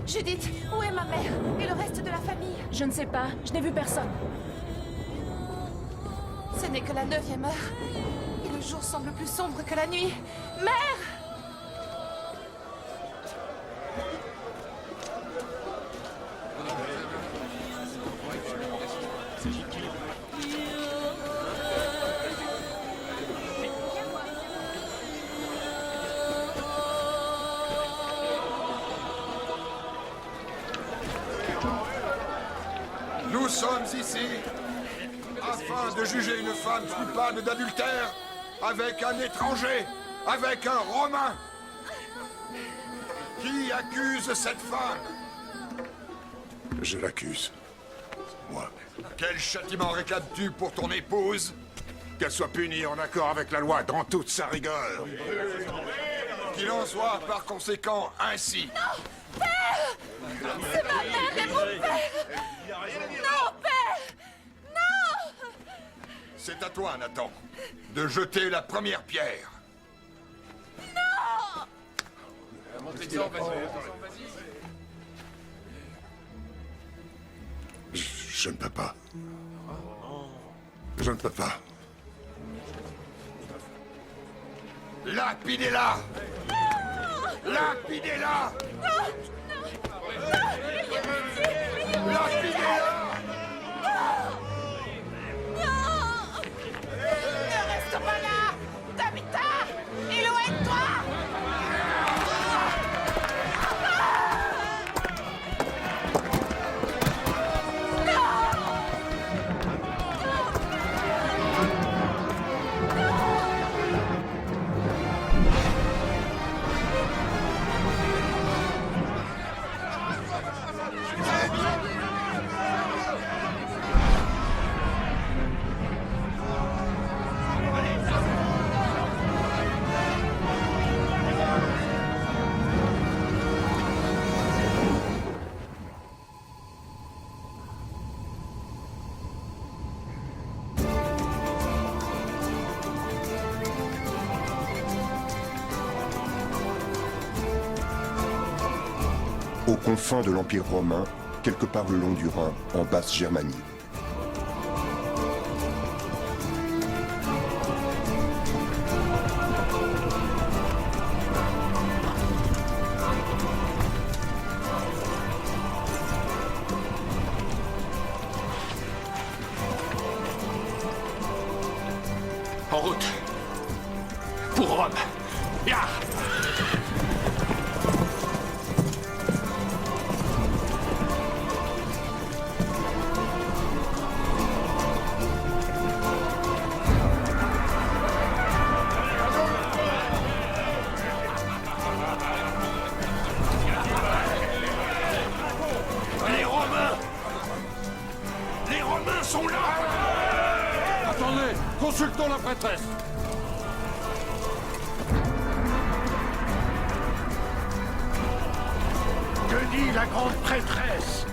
Judith, où est ma mère? Et le reste de la famille? Je ne sais pas, je n'ai vu personne. Ce n'est que la 9e heure. Et le jour semble plus sombre que la nuit. Mère! Nous sommes ici afin de juger une femme coupable d'adultère avec un étranger, avec un Romain. Qui accuse cette femme? Je l'accuse. Moi. Quel châtiment réclames-tu pour ton épouse? Qu'elle soit punie en accord avec la loi dans toute sa rigueur. Qu'il en soit par conséquent ainsi. Non! Père! C'est ma mère et mon père! Non, père! Non! C'est à toi, Nathan, de jeter la première pierre. Non! Je ne peux pas. Je ne peux pas. Lapidez-la! Lapidez-la! Lapidez-la! Ne reste pas là! Tabitha! Éloigne-toi! Aux confins de l'Empire romain, quelque part le long du Rhin, en Basse-Germanie. En route. Pour Rome. Ya! Les Romains! Les Romains sont là! Attendez, consultons la prêtresse. Que dit la grande prêtresse?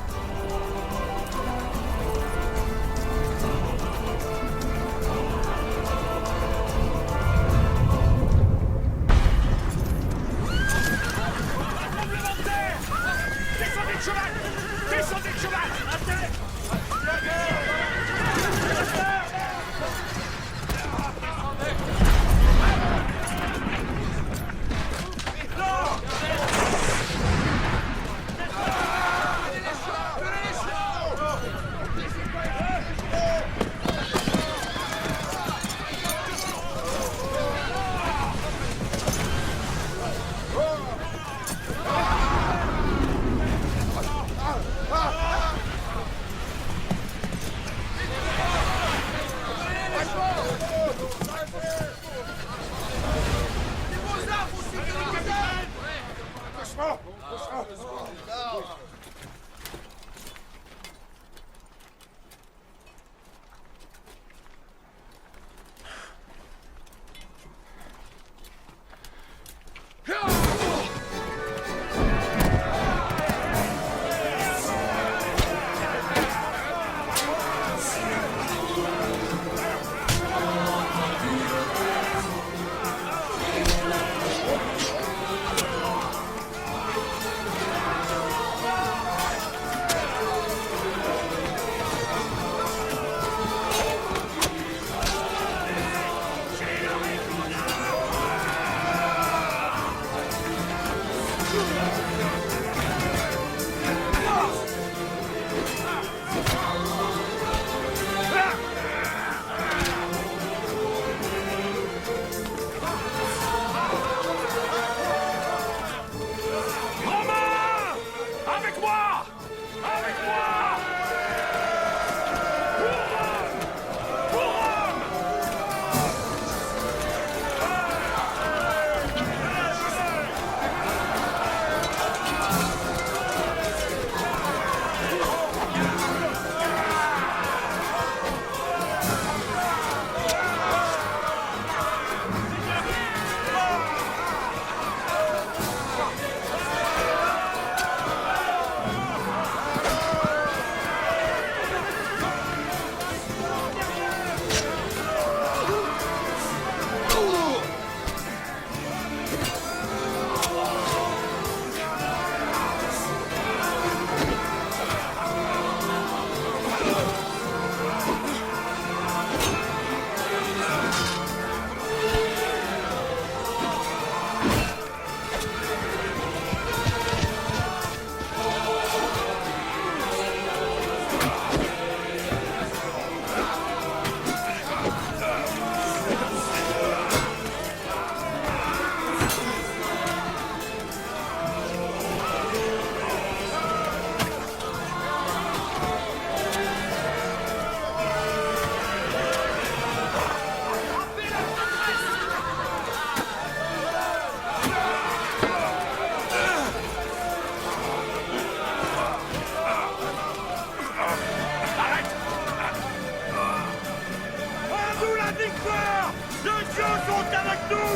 dieux sont avec nous!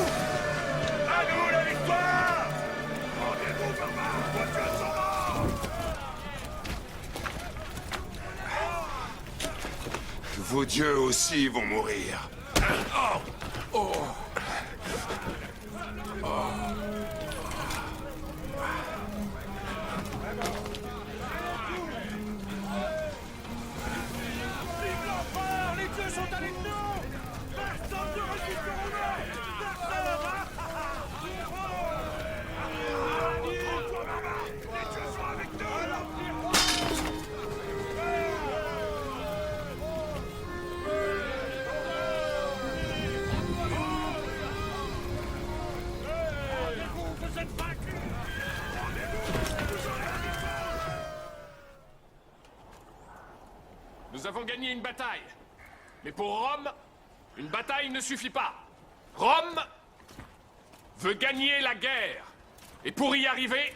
À nous la victoire! Rendez-vous, barbares! Vos dieux sont morts! Vos dieux aussi vont mourir. Vive l'empereur! Les dieux sont avec nous! Personne ne résiste au Romain! Les dieux sont avec nous! Vous êtes vaincus! Nous avons gagné une bataille. Mais pour Rome, une bataille ne suffit pas. Rome veut gagner la guerre. Et pour y arriver,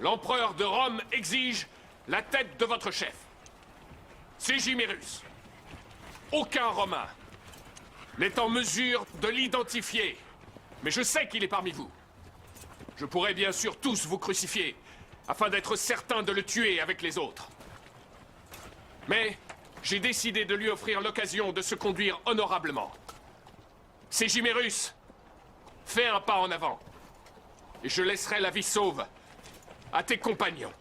l'empereur de Rome exige la tête de votre chef. Ségimérus. Aucun Romain n'est en mesure de l'identifier. Mais je sais qu'il est parmi vous. Je pourrais bien sûr tous vous crucifier, afin d'être certain de le tuer avec les autres. Mais j'ai décidé de lui offrir l'occasion de se conduire honorablement. Ségimérus, fais un pas en avant. Et je laisserai la vie sauve à tes compagnons.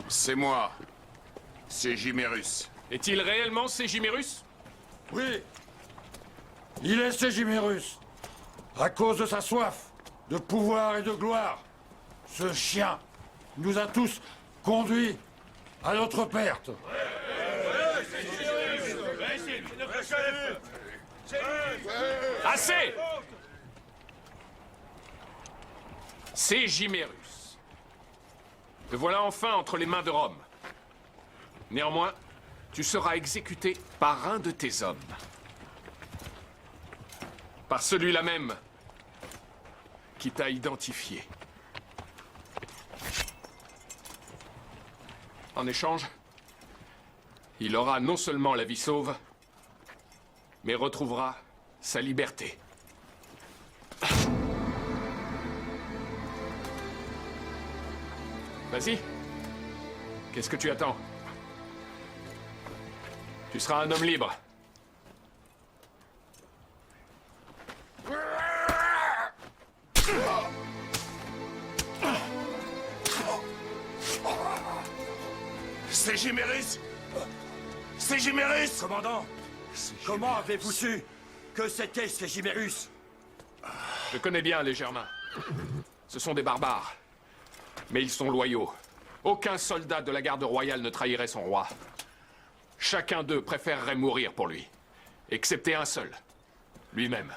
C'est moi, Ségimérus. Est-il réellement Ségimérus? Oui. Il est Ségimérus. À cause de sa soif de pouvoir et de gloire. Ce chien nous a tous conduits à notre perte. Assez! Ségimérus. Te voilà enfin entre les mains de Rome. Néanmoins, tu seras exécuté par un de tes hommes. Par celui-là même qui t'a identifié. En échange, il aura non seulement la vie sauve, mais retrouvera sa liberté. Vas-y. Qu'est-ce que tu attends? Tu seras un homme libre. Ségimérus! Ségimérus! Commandant, comment avez-vous su que c'était Ségimérus? Je connais bien les Germains. Ce sont des barbares. Mais ils sont loyaux. Aucun soldat de la garde royale ne trahirait son roi. Chacun d'eux préférerait mourir pour lui. Excepté un seul. Lui-même.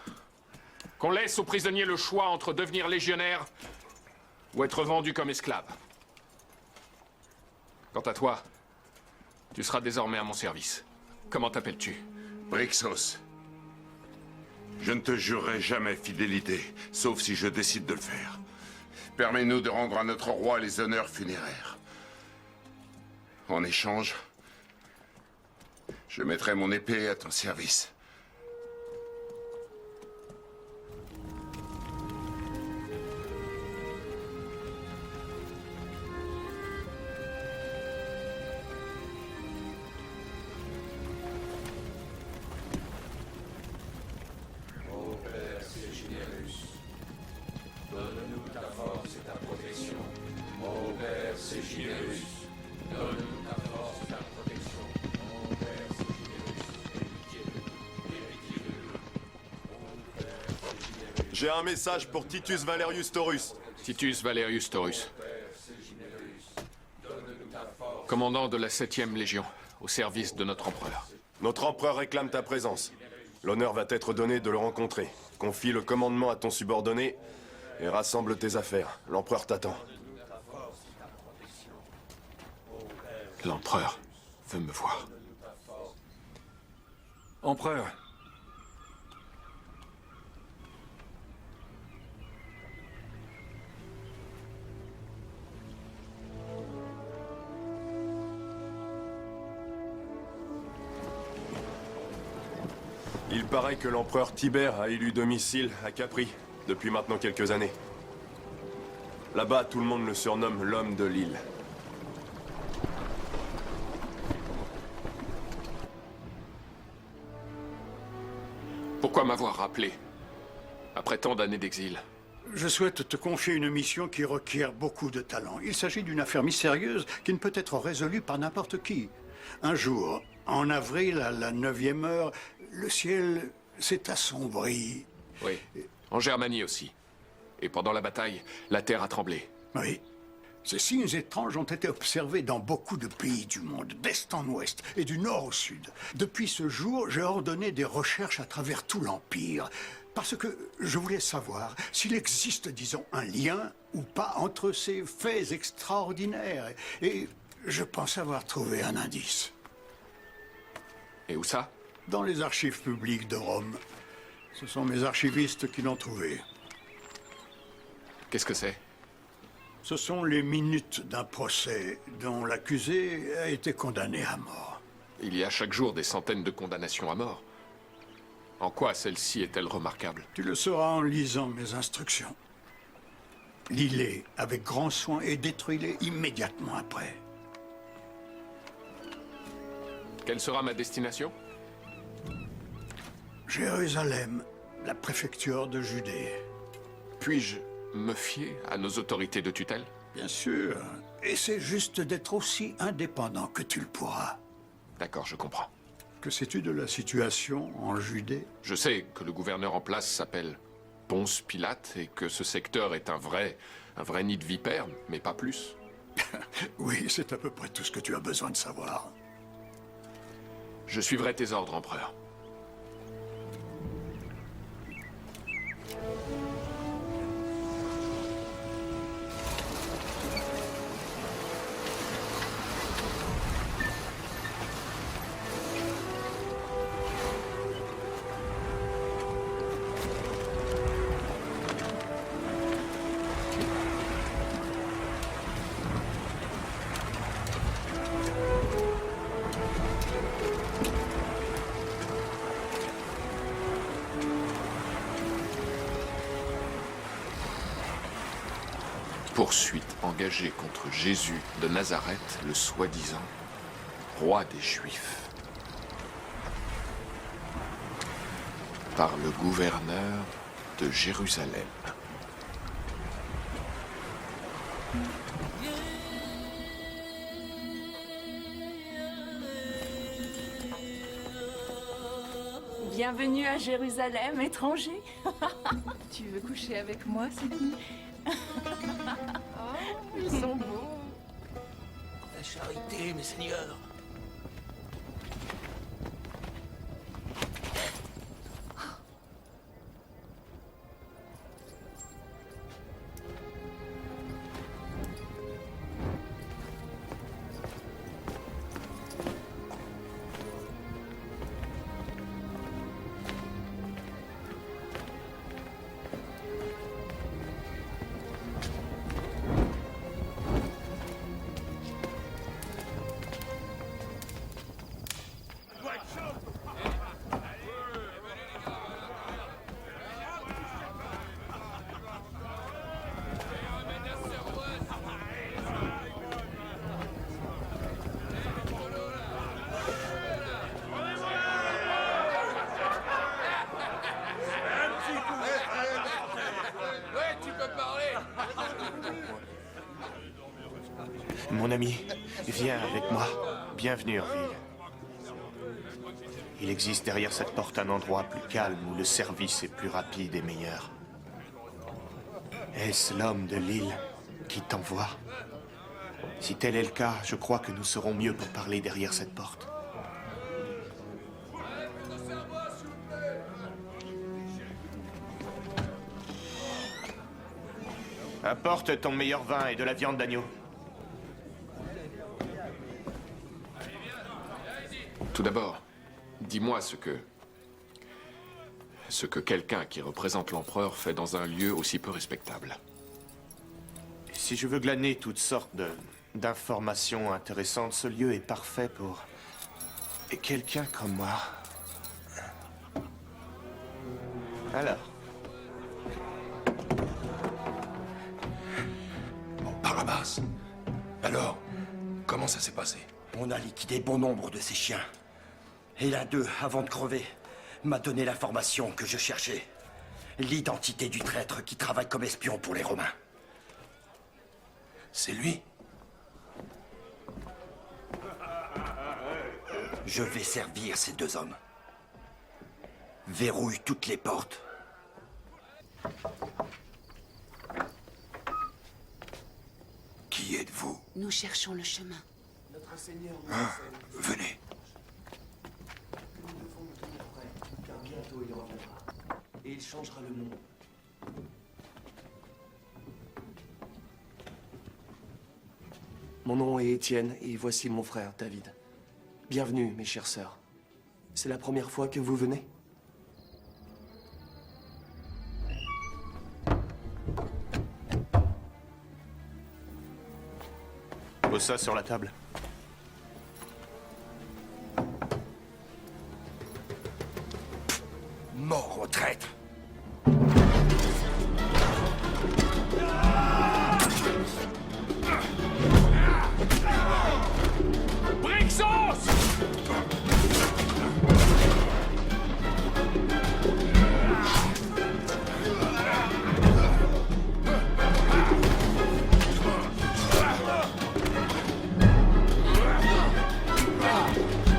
Qu'on laisse aux prisonniers le choix entre devenir légionnaire ou être vendu comme esclave. Quant à toi, tu seras désormais à mon service. Comment t'appelles-tu? Brixos. Je ne te jurerai jamais fidélité, sauf si je décide de le faire. Permets-nous de rendre à notre roi les honneurs funéraires. En échange, je mettrai mon épée à ton service. J'ai un message pour Titus Valerius Taurus. Titus Valerius Taurus. Commandant de la 7e Légion, au service de notre empereur. Notre empereur réclame ta présence. L'honneur va t'être donné de le rencontrer. Confie le commandement à ton subordonné et rassemble tes affaires. L'empereur t'attend. L'empereur veut me voir. Empereur, Il paraît que l'empereur Tibère a élu domicile à Capri, depuis maintenant quelques années. Là-bas, tout le monde le surnomme l'homme de l'île. Pourquoi m'avoir rappelé après tant d'années d'exil? Je souhaite te confier une mission qui requiert beaucoup de talent. Il s'agit d'une affaire mystérieuse qui ne peut être résolue par n'importe qui. Un jour, en avril, à la 9e heure, le ciel s'est assombri. Oui, en Germanie aussi. Et pendant la bataille, la terre a tremblé. Oui. Ces signes étranges ont été observés dans beaucoup de pays du monde, d'est en ouest et du nord au sud. Depuis ce jour, j'ai ordonné des recherches à travers tout l'Empire. Parce que je voulais savoir s'il existe, disons, un lien ou pas entre ces faits extraordinaires. Et je pense avoir trouvé un indice. Et où ça? Dans les archives publiques de Rome. Ce sont mes archivistes qui l'ont trouvé. Qu'est-ce que c'est? Ce sont les minutes d'un procès dont l'accusé a été condamné à mort. Il y a chaque jour des centaines de condamnations à mort. En quoi celle-ci est-elle remarquable? Tu le sauras en lisant mes instructions. Lis-les avec grand soin et détruis-les immédiatement après. Quelle sera ma destination? Jérusalem, la préfecture de Judée. Puis-je me fier à nos autorités de tutelle? Bien sûr. Et c'est juste d'être aussi indépendant que tu le pourras. D'accord, je comprends. Que sais-tu de la situation en Judée? Je sais que le gouverneur en place s'appelle Ponce Pilate et que ce secteur est un vrai nid de vipères, mais pas plus. Oui, c'est à peu près tout ce que tu as besoin de savoir. Je suivrai tes ordres, empereur. Poursuite engagée contre Jésus de Nazareth, le soi-disant roi des Juifs. Par le gouverneur de Jérusalem. Bienvenue à Jérusalem, étranger. Tu veux coucher avec moi cette nuit? Oh, ils sont beaux. La charité, mes seigneurs. Mon ami, viens avec moi. Bienvenue, Orville. Il existe derrière cette porte un endroit plus calme où le service est plus rapide et meilleur. Est-ce l'homme de l'île qui t'envoie? Si tel est le cas, je crois que nous serons mieux pour parler derrière cette porte. Apporte ton meilleur vin et de la viande d'agneau. Tout d'abord, dis-moi ce que quelqu'un qui représente l'empereur fait dans un lieu aussi peu respectable. Si je veux glaner toutes sortes d'informations intéressantes, ce lieu est parfait pour quelqu'un comme moi. Alors, Barabas. Alors, comment ça s'est passé? On a liquidé bon nombre de ces chiens. Et l'un d'eux, avant de crever, m'a donné l'information que je cherchais. L'identité du traître qui travaille comme espion pour les Romains. C'est lui? Je vais servir ces deux hommes. Verrouille toutes les portes. Qui êtes-vous? Nous cherchons le chemin. Ah, venez. car bientôt il reviendra. Et il changera le monde. Mon nom est Étienne et voici mon frère David. Bienvenue, mes chères sœurs. C'est la première fois que vous venez? Pose ça sur la table. Mort au traître! Brixos!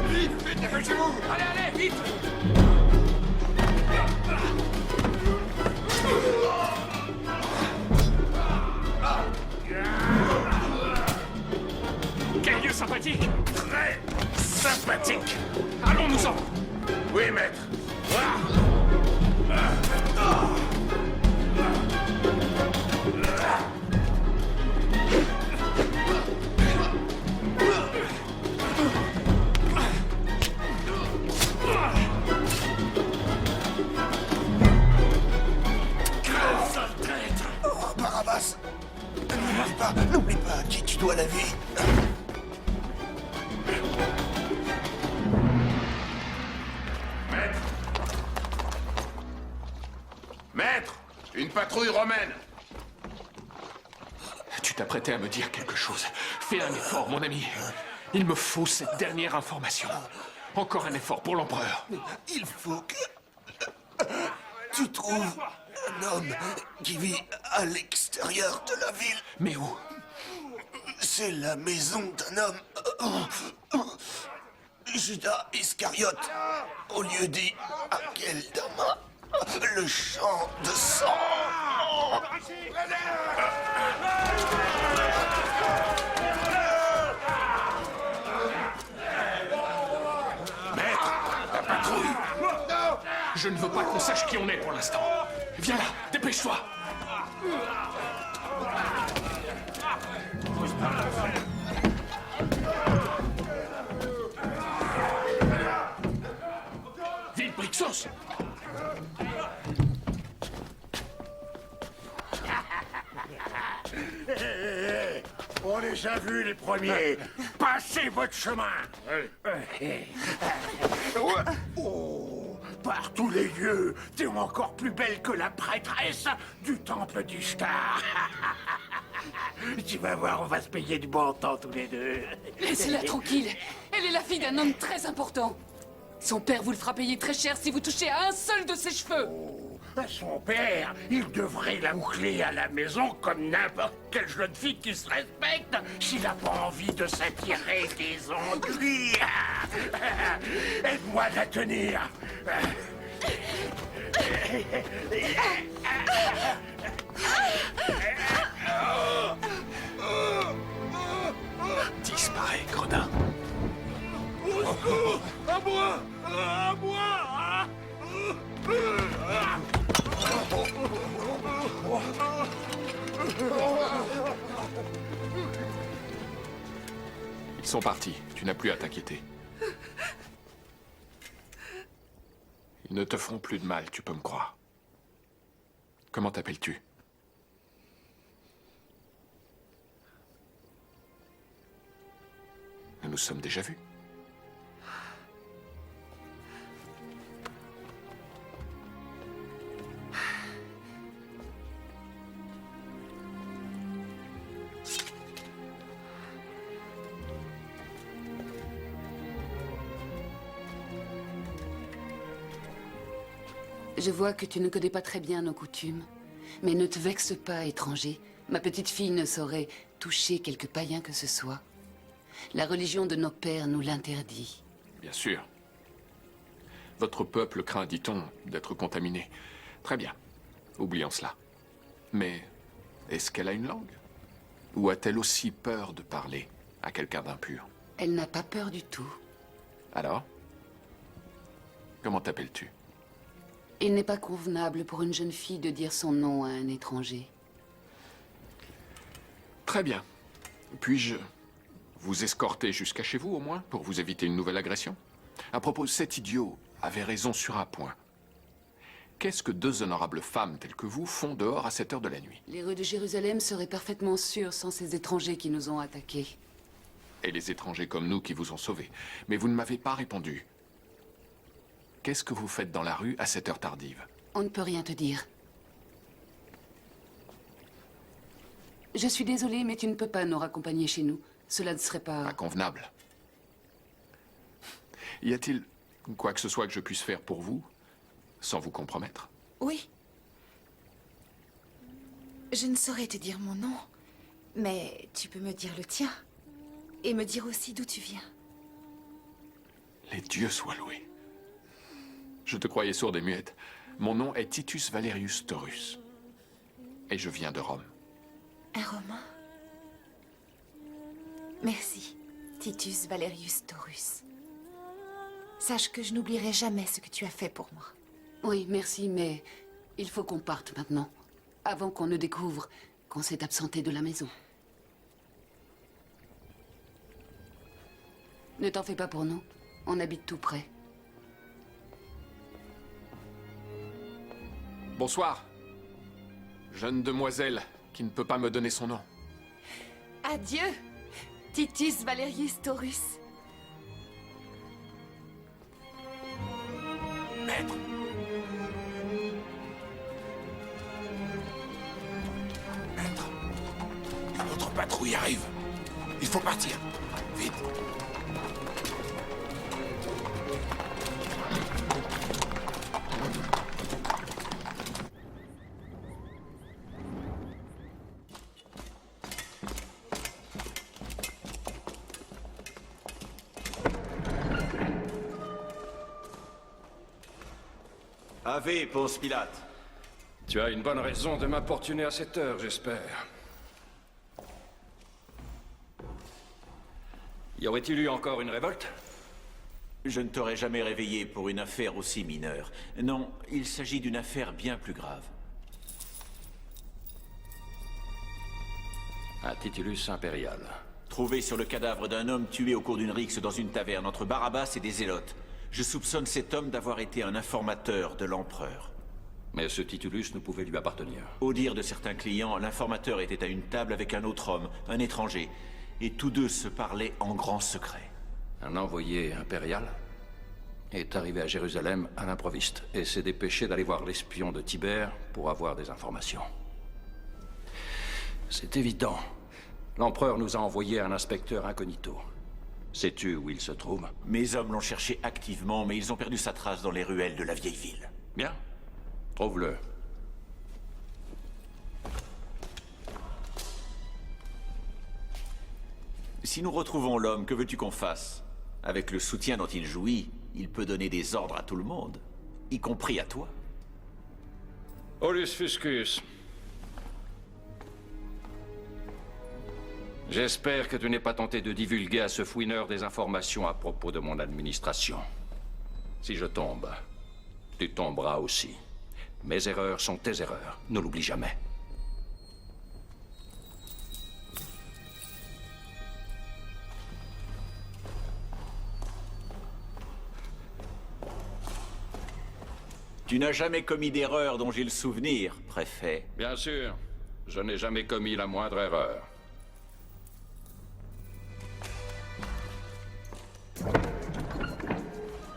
Vite, dépêchez-vous! Allez, allez, vite! Quel lieu sympathique! Très sympathique! Allons-nous-en! Oui, maître. Oh, Barabas! N'oublie pas à qui tu dois la vie. Maître! Maître! Une patrouille romaine! Tu t'apprêtais à me dire quelque chose. Fais un effort, mon ami. Il me faut cette dernière information. Encore un effort pour l'empereur. Il faut que tu trouves un homme qui vit à l'extérieur de la ville. Mais où? C'est la maison d'un homme. Judas Iscariote, au lieu dit Akeldama, le champ de sang. Maître! La patrouille! Je ne veux pas qu'on sache qui on est pour l'instant. Viens là, dépêche-toi. Vite, Brixos! On les a vus, les premiers. Passez votre chemin. Oh, par tous les dieux, t'es encore plus belle que la prêtresse du temple du Star. Tu vas voir, on va se payer du bon temps tous les deux. Laissez-la tranquille. Elle est la fille d'un homme très important. Son père vous le fera payer très cher si vous touchez à un seul de ses cheveux. Son père, il devrait la boucler à la maison comme n'importe quelle jeune fille qui se respecte s'il n'a pas envie de s'attirer des ennuis. Aide-moi à la tenir. Disparais, gredin. Au secours! À moi! À moi! Ils sont partis. Tu n'as plus à t'inquiéter. Ils ne te feront plus de mal, tu peux me croire. Comment t'appelles-tu? Nous nous sommes déjà vus. Je vois que tu ne connais pas très bien nos coutumes. Mais ne te vexe pas, étranger. Ma petite fille ne saurait toucher quelque païen que ce soit. La religion de nos pères nous l'interdit. Bien sûr. Votre peuple craint, dit-on, d'être contaminé. Très bien. Oublions cela. Mais est-ce qu'elle a une langue? Ou a-t-elle aussi peur de parler à quelqu'un d'impur? Elle n'a pas peur du tout. Alors? Comment t'appelles-tu? Il n'est pas convenable pour une jeune fille de dire son nom à un étranger. Très bien. Puis-je vous escorter jusqu'à chez vous, au moins, pour vous éviter une nouvelle agression? À propos, cet idiot avait raison sur un point. Qu'est-ce que deux honorables femmes telles que vous font dehors à cette heure de la nuit? Les rues de Jérusalem seraient parfaitement sûres sans ces étrangers qui nous ont attaqués. Et les étrangers comme nous qui vous ont sauvés. Mais vous ne m'avez pas répondu. Qu'est-ce que vous faites dans la rue à cette heure tardive? On ne peut rien te dire. Je suis désolée, mais tu ne peux pas nous raccompagner chez nous. Cela ne serait pas... Pas convenable. Y a-t-il quoi que ce soit que je puisse faire pour vous, sans vous compromettre? Oui. Je ne saurais te dire mon nom, mais tu peux me dire le tien. Et me dire aussi d'où tu viens. Les dieux soient loués. Je te croyais sourde et muette. Mon nom est Titus Valerius Taurus. Et je viens de Rome. Un Romain? Merci, Titus Valerius Taurus. Sache que je n'oublierai jamais ce que tu as fait pour moi. Oui, merci, mais il faut qu'on parte maintenant. Avant qu'on ne découvre qu'on s'est absenté de la maison. Ne t'en fais pas pour nous. On habite tout près. Bonsoir. Jeune demoiselle qui ne peut pas me donner son nom. Adieu, Titus Valerius Taurus. Maître! Maître! Une autre patrouille arrive. Il faut partir. Vite! Ave, Ponce Pilate. Tu as une bonne raison de m'importuner à cette heure, j'espère. Y aurait-il eu encore une révolte? Je ne t'aurais jamais réveillé pour une affaire aussi mineure. Non, il s'agit d'une affaire bien plus grave. Un titulus impérial. Trouvé sur le cadavre d'un homme tué au cours d'une rixe dans une taverne entre Barabbas et des Zélotes. Je soupçonne cet homme d'avoir été un informateur de l'empereur. Mais ce titulus ne pouvait lui appartenir. Au dire de certains clients, l'informateur était à une table avec un autre homme, un étranger, et tous deux se parlaient en grand secret. Un envoyé impérial est arrivé à Jérusalem à l'improviste et s'est dépêché d'aller voir l'espion de Tibère pour avoir des informations. C'est évident. L'empereur nous a envoyé un inspecteur incognito. Sais-tu où il se trouve? Mes hommes l'ont cherché activement, mais ils ont perdu sa trace dans les ruelles de la vieille ville. Bien. Trouve-le. Si nous retrouvons l'homme, que veux-tu qu'on fasse? Avec le soutien dont il jouit, il peut donner des ordres à tout le monde, y compris à toi. Aulus Fuscus. J'espère que tu n'es pas tenté de divulguer à ce fouineur des informations à propos de mon administration. Si je tombe, tu tomberas aussi. Mes erreurs sont tes erreurs. Ne l'oublie jamais. Tu n'as jamais commis d'erreur dont j'ai le souvenir, préfet. Bien sûr, je n'ai jamais commis la moindre erreur.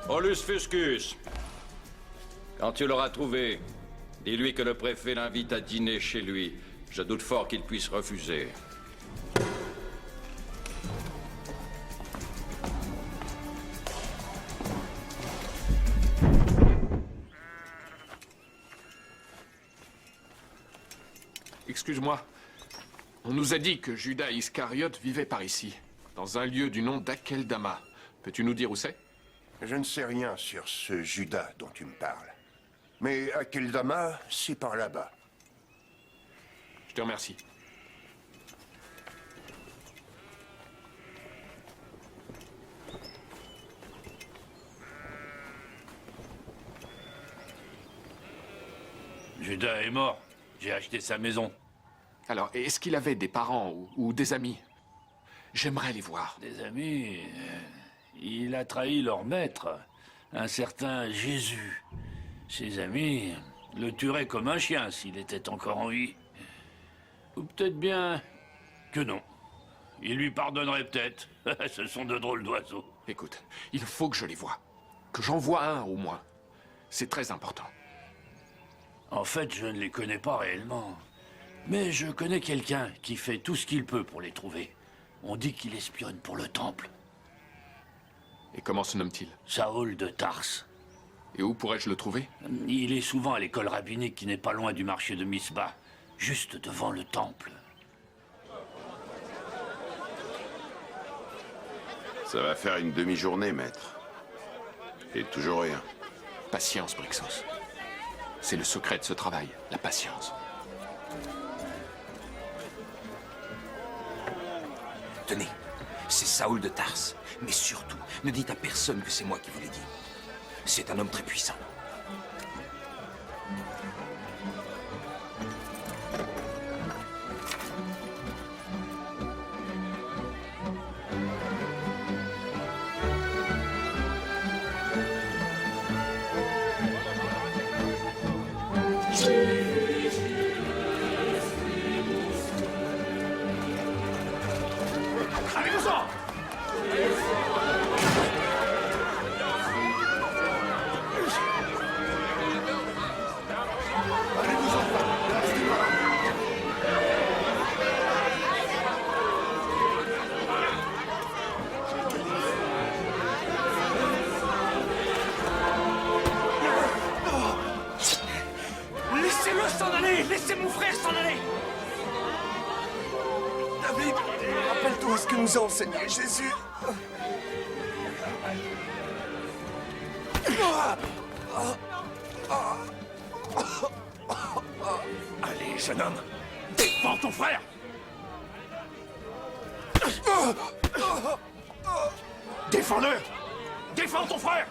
Aulus Fuscus, quand tu l'auras trouvé, dis-lui que le préfet l'invite à dîner chez lui. Je doute fort qu'il puisse refuser. Excuse-moi. On nous a dit que Judas Iscariote vivait par ici, dans un lieu du nom d'Akeldama. Peux-tu nous dire où c'est? Je ne sais rien sur ce Judas dont tu me parles. Mais Akeldama, c'est par là-bas. Je te remercie. Judas est mort. J'ai acheté sa maison. Alors, est-ce qu'il avait des parents ou des amis? J'aimerais les voir. Des amis... il a trahi leur maître, un certain Jésus. Ses amis le tueraient comme un chien s'il était encore en vie. Ou peut-être bien que non. Il lui pardonnerait peut-être. Ce sont de drôles d'oiseaux. Écoute, il faut que je les voie. Que j'en voie un au moins. C'est très important. En fait, je ne les connais pas réellement. Mais je connais quelqu'un qui fait tout ce qu'il peut pour les trouver. On dit qu'il espionne pour le temple. Et comment se nomme-t-il? Saoul de Tarse. Et où pourrais-je le trouver? Il est souvent à l'école rabbinique qui n'est pas loin du marché de Misbah, juste devant le temple. Ça va faire une demi-journée, maître. Et toujours rien. Patience, Brixos. C'est le secret de ce travail, la patience. Tenez, c'est Saoul de Tarse. Mais surtout, ne dites à personne que c'est moi qui vous l'ai dit. C'est un homme très puissant. Allez-vous-en! Laissez-le s'en aller! Laissez mon frère s'en aller! David, rappelle-toi ce que nous a enseigné Jésus. Allez, jeune homme, défends ton frère! Défends-le! Défends ton frère!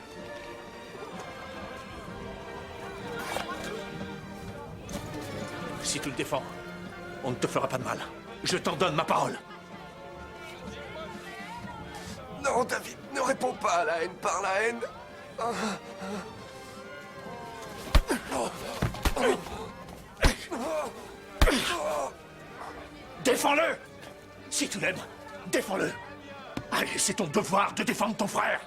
Si tu le défends, on ne te fera pas de mal. Je t'en donne ma parole. Non, David, ne réponds pas à la haine par la haine. Défends-le! Si tu l'aimes, défends-le! Allez, c'est ton devoir de défendre ton frère!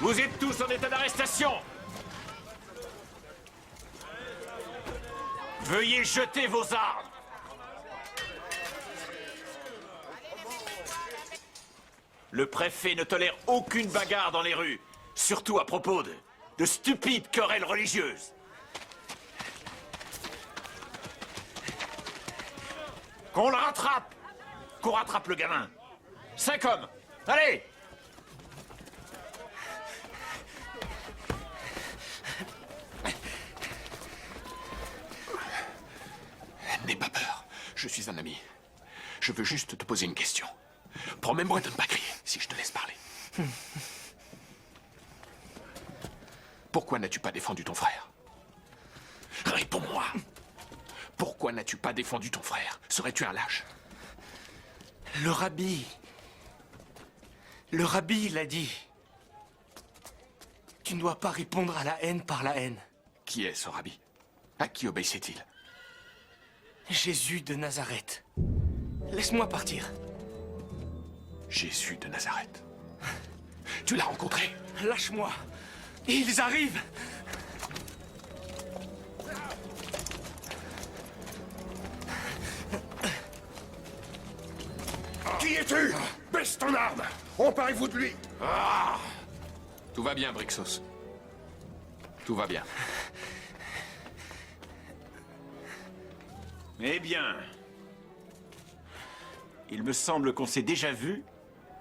Vous êtes tous en état d'arrestation. Veuillez jeter vos armes. Le préfet ne tolère aucune bagarre dans les rues, surtout à propos de stupides querelles religieuses. Qu'on le rattrape. Qu'on rattrape le gamin. 5 hommes. Allez! N'aie pas peur. Je suis un ami. Je veux juste te poser une question. Promets-moi de ne pas crier si je te laisse parler. Pourquoi n'as-tu pas défendu ton frère? Réponds-moi. Pourquoi n'as-tu pas défendu ton frère? Serais-tu un lâche? Le rabbi l'a dit. Tu ne dois pas répondre à la haine par la haine. Qui est ce rabbi? À qui obéissait-il? Jésus de Nazareth. Laisse-moi partir. Jésus de Nazareth. Tu l'as rencontré? Lâche-moi. Ils arrivent. Qui es-tu? Baisse ton arme. Emparez-vous de lui. Tout va bien, Brixos. Tout va bien. Eh bien... Il me semble qu'on s'est déjà vu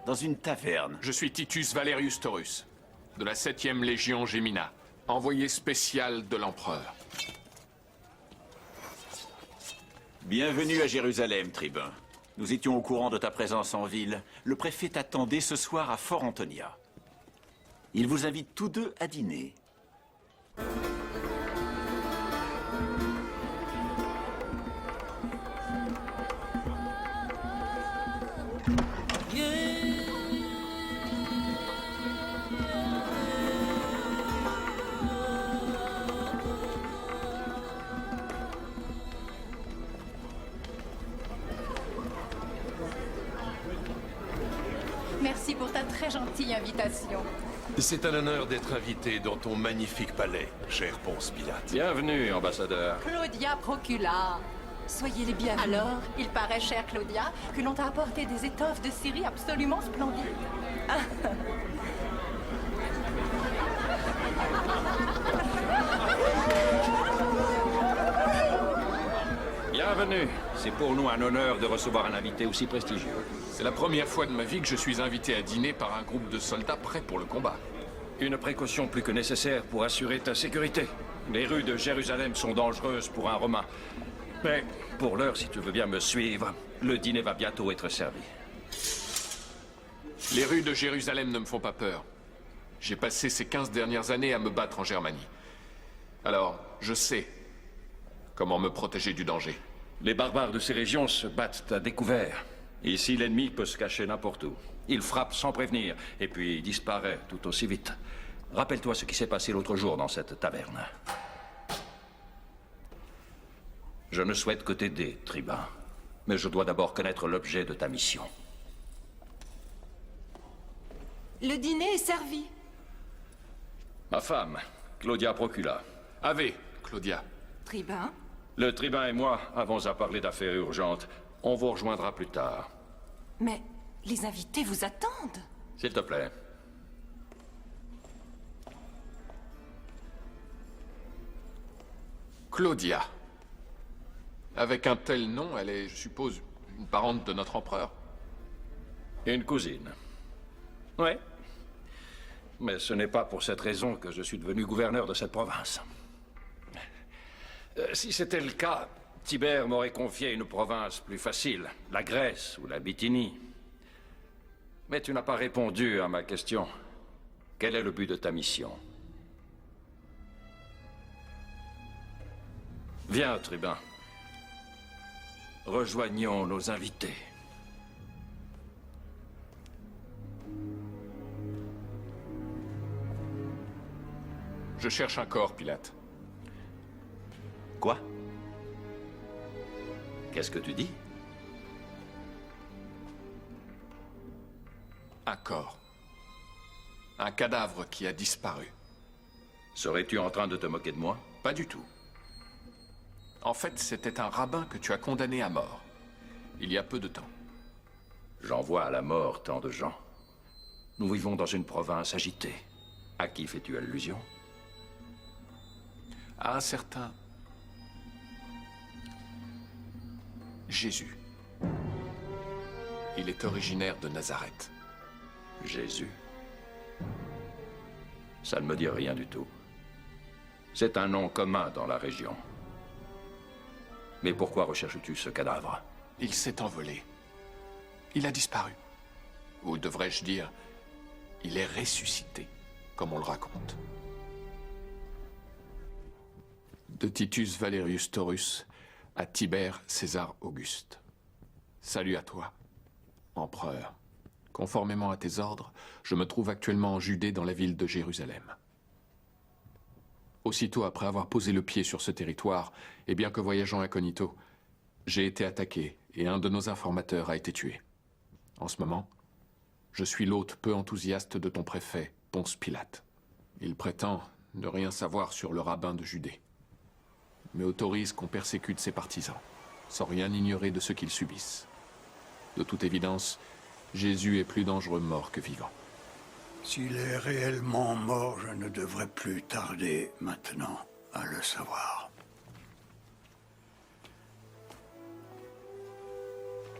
dans une taverne. Je suis Titus Valerius Taurus, de la 7e Légion Gemina, envoyé spécial de l'Empereur. Bienvenue à Jérusalem, tribun. Nous étions au courant de ta présence en ville. Le préfet t'attendait ce soir à Fort Antonia. Il vous invite tous deux à dîner. Merci pour ta très gentille invitation. C'est un honneur d'être invité dans ton magnifique palais, cher Ponce Pilate. Bienvenue, ambassadeur. Claudia Procula. Soyez les bienvenus. Alors, il paraît, chère Claudia, que l'on t'a apporté des étoffes de Syrie absolument splendides. Bienvenue. C'est pour nous un honneur de recevoir un invité aussi prestigieux. C'est la première fois de ma vie que je suis invité à dîner par un groupe de soldats prêts pour le combat. Une précaution plus que nécessaire pour assurer ta sécurité. Les rues de Jérusalem sont dangereuses pour un Romain. Mais pour l'heure, si tu veux bien me suivre, le dîner va bientôt être servi. Les rues de Jérusalem ne me font pas peur. J'ai passé ces 15 dernières années à me battre en Germanie. Alors, je sais comment me protéger du danger. Les barbares de ces régions se battent à découvert. Ici, l'ennemi peut se cacher n'importe où. Il frappe sans prévenir, et puis disparaît tout aussi vite. Rappelle-toi ce qui s'est passé l'autre jour dans cette taverne. Je ne souhaite que t'aider, tribun. Mais je dois d'abord connaître l'objet de ta mission. Le dîner est servi. Ma femme, Claudia Procula. Ave, Claudia. Tribun. Le tribun et moi avons à parler d'affaires urgentes. On vous rejoindra plus tard. Mais les invités vous attendent. S'il te plaît. Claudia. Avec un tel nom, elle est, je suppose, une parente de notre empereur. Une cousine. Ouais. Mais ce n'est pas pour cette raison que je suis devenu gouverneur de cette province. Si c'était le cas, Tibère m'aurait confié une province plus facile, la Grèce ou la Bithynie. Mais tu n'as pas répondu à ma question. Quel est le but de ta mission? Viens, tribun. Rejoignons nos invités. Je cherche un corps, Pilate. Quoi? Qu'est-ce que tu dis? Un corps. Un cadavre qui a disparu. Serais-tu en train de te moquer de moi? Pas du tout. En fait, c'était un rabbin que tu as condamné à mort. Il y a peu de temps. J'envoie à la mort tant de gens. Nous vivons dans une province agitée. À qui fais-tu allusion? À un certain Jésus. Il est originaire de Nazareth. Jésus? Ça ne me dit rien du tout. C'est un nom commun dans la région. Mais pourquoi recherches-tu ce cadavre? Il s'est envolé. Il a disparu. Ou devrais-je dire, il est ressuscité, comme on le raconte. De Titus Valerius Taurus à Tibère César Auguste. Salut à toi, empereur. Conformément à tes ordres, je me trouve actuellement en Judée dans la ville de Jérusalem. Aussitôt après avoir posé le pied sur ce territoire, et bien que voyageant incognito, j'ai été attaqué et un de nos informateurs a été tué. En ce moment, Je suis l'hôte peu enthousiaste de ton préfet, Ponce Pilate. Il prétend ne rien savoir sur le rabbin de Judée, mais autorise qu'on persécute ses partisans, sans rien ignorer de ce qu'ils subissent. De toute évidence, Jésus est plus dangereux mort que vivant. S'il est réellement mort, je ne devrais plus tarder maintenant à le savoir.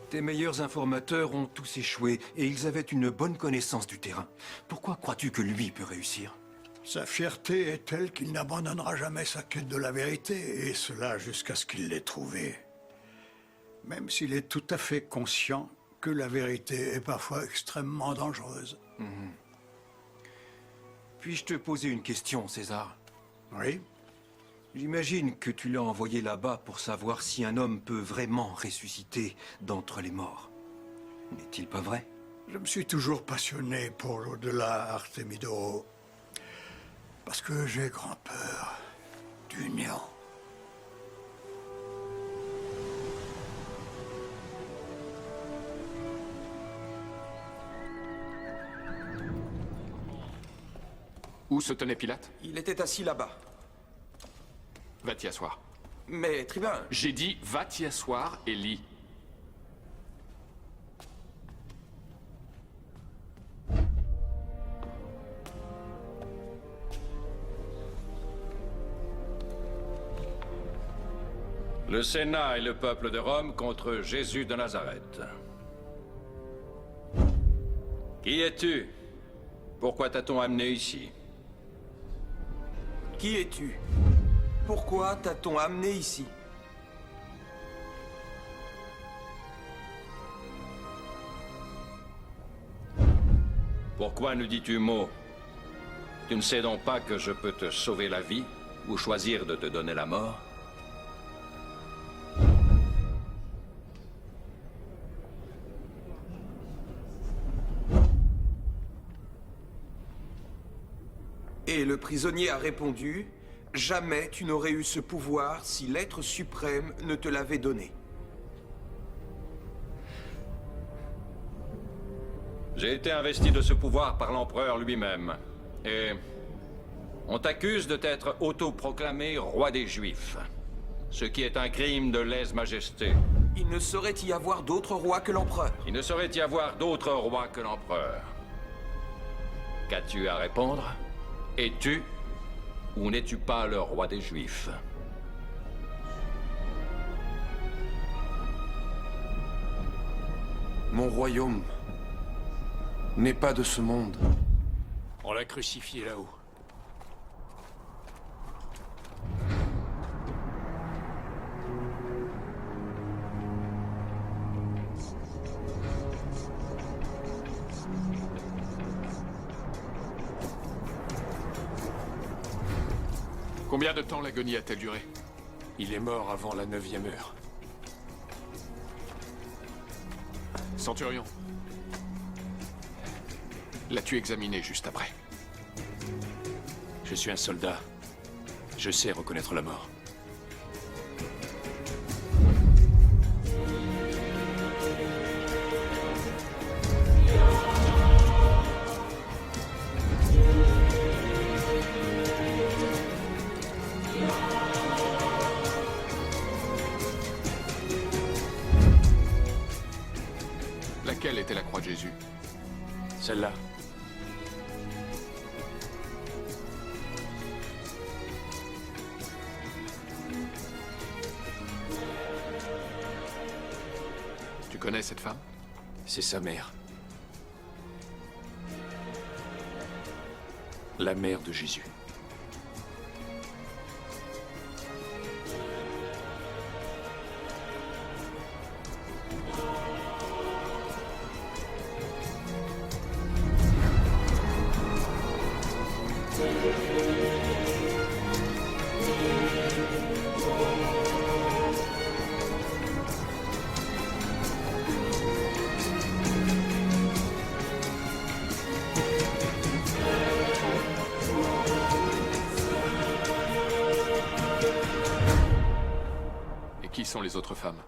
Tes meilleurs informateurs ont tous échoué et ils avaient une bonne connaissance du terrain. Pourquoi crois-tu que lui peut réussir? Sa fierté est telle qu'il n'abandonnera jamais sa quête de la vérité, et cela jusqu'à ce qu'il l'ait trouvée. Même s'il est tout à fait conscient que la vérité est parfois extrêmement dangereuse. Puis-je te poser une question, César? Oui. J'imagine que tu l'as envoyé là-bas pour savoir si un homme peut vraiment ressusciter d'entre les morts. N'est-il pas vrai? Je me suis toujours passionné pour l'au-delà, Artemidoro. Parce que j'ai grand peur du néant. Où se tenait Pilate? Il était assis là-bas. Va t'y asseoir. Mais, tribun... J'ai dit, va t'y asseoir et lis. Le Sénat et le peuple de Rome contre Jésus de Nazareth. Qui es-tu? Pourquoi t'a-t-on amené ici? Qui es-tu? Pourquoi t'a-t-on amené ici? Pourquoi nous dis-tu mot? Tu ne sais donc pas que je peux te sauver la vie ou choisir de te donner la mort? Et le prisonnier a répondu, « Jamais tu n'aurais eu ce pouvoir si l'être suprême ne te l'avait donné. » J'ai été investi de ce pouvoir par l'empereur lui-même. Et on t'accuse de t'être autoproclamé roi des Juifs. Ce qui est un crime de lèse-majesté. Il ne saurait y avoir d'autre roi que l'empereur. Il ne saurait y avoir d'autre roi que l'empereur. Qu'as-tu à répondre? Es-tu ou n'es-tu pas le roi des Juifs? Mon royaume n'est pas de ce monde. On l'a crucifié là-haut. Combien de temps l'agonie a-t-elle duré? Il est mort avant la 9e heure. Centurion. L'as-tu examiné juste après? Je suis un soldat. Je sais reconnaître la mort. Laquelle était la croix de Jésus? Celle-là. Tu connais cette femme? C'est sa mère. La mère de Jésus. Qui sont les autres femmes?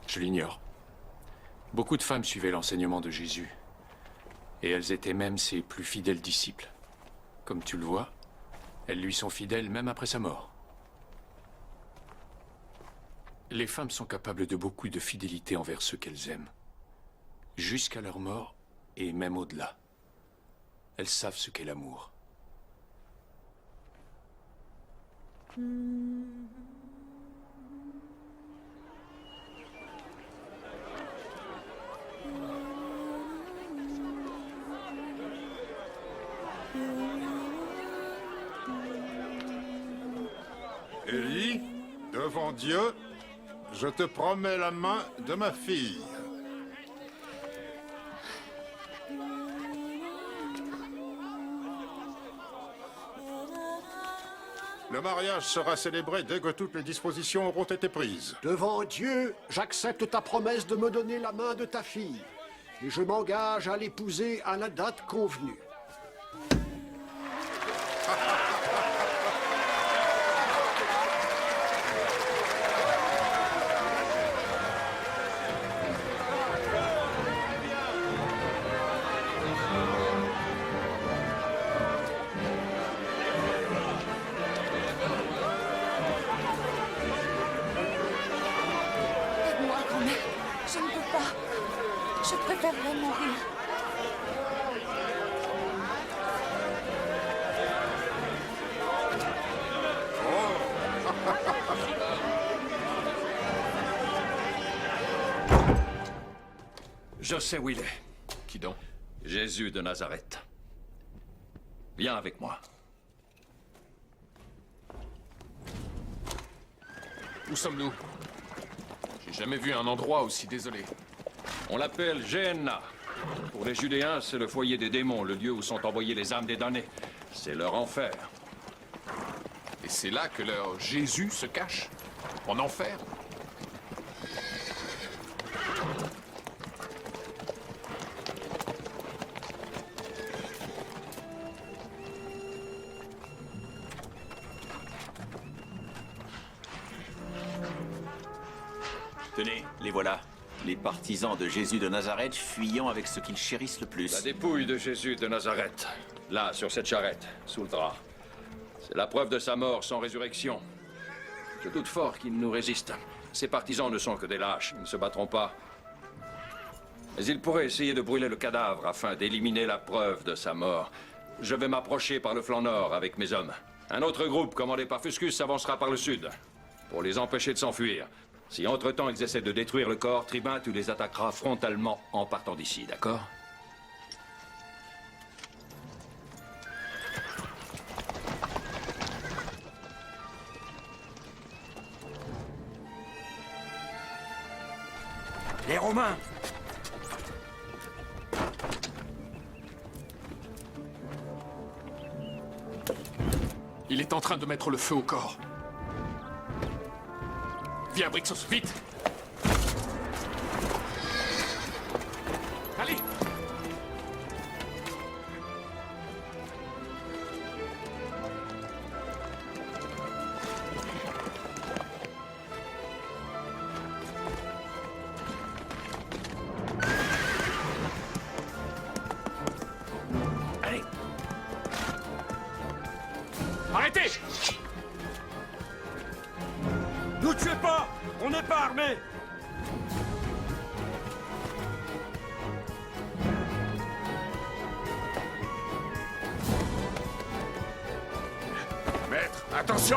Je l'ignore. Beaucoup de femmes suivaient l'enseignement de Jésus. Et elles étaient même ses plus fidèles disciples. Comme tu le vois, elles lui sont fidèles même après sa mort. Les femmes sont capables de beaucoup de fidélité envers ceux qu'elles aiment. Jusqu'à leur mort et même au-delà. Elles savent ce qu'est l'amour. Élie, devant Dieu, je te promets la main de ma fille. Le mariage sera célébré dès que toutes les dispositions auront été prises. Devant Dieu, j'accepte ta promesse de me donner la main de ta fille. Et je m'engage à l'épouser à la date convenue. Aide-moi, grand-mère. Je ne peux pas. Je préférerais mourir. Je sais où il est. Qui donc? Jésus de Nazareth. Viens avec moi. Où sommes-nous? J'ai jamais vu un endroit aussi désolé. On l'appelle Gehenna. Pour les Judéens, c'est le foyer des démons, le lieu où sont envoyées les âmes des damnés. C'est leur enfer. Et c'est là que leur Jésus se cache? En enfer? Tenez, les voilà. Les partisans de Jésus de Nazareth fuyant avec ce qu'ils chérissent le plus. La dépouille de Jésus de Nazareth. Là, sur cette charrette, sous le drap. C'est la preuve de sa mort sans résurrection. Je doute fort qu'il nous résiste. Ses partisans ne sont que des lâches, ils ne se battront pas. Mais ils pourraient essayer de brûler le cadavre afin d'éliminer la preuve de sa mort. Je vais m'approcher par le flanc nord avec mes hommes. Un autre groupe, commandé par Fuscus, s'avancera par le sud, pour les empêcher de s'enfuir. Si entre-temps ils essaient de détruire le corps, Tribun, tu les attaqueras frontalement en partant d'ici, d'accord? Les Romains! Il est en train de mettre le feu au corps. Viens, Brixos, vite! Allez! Allez! Arrêtez! Nous tuez pas! On n'est pas armés! Maître, attention!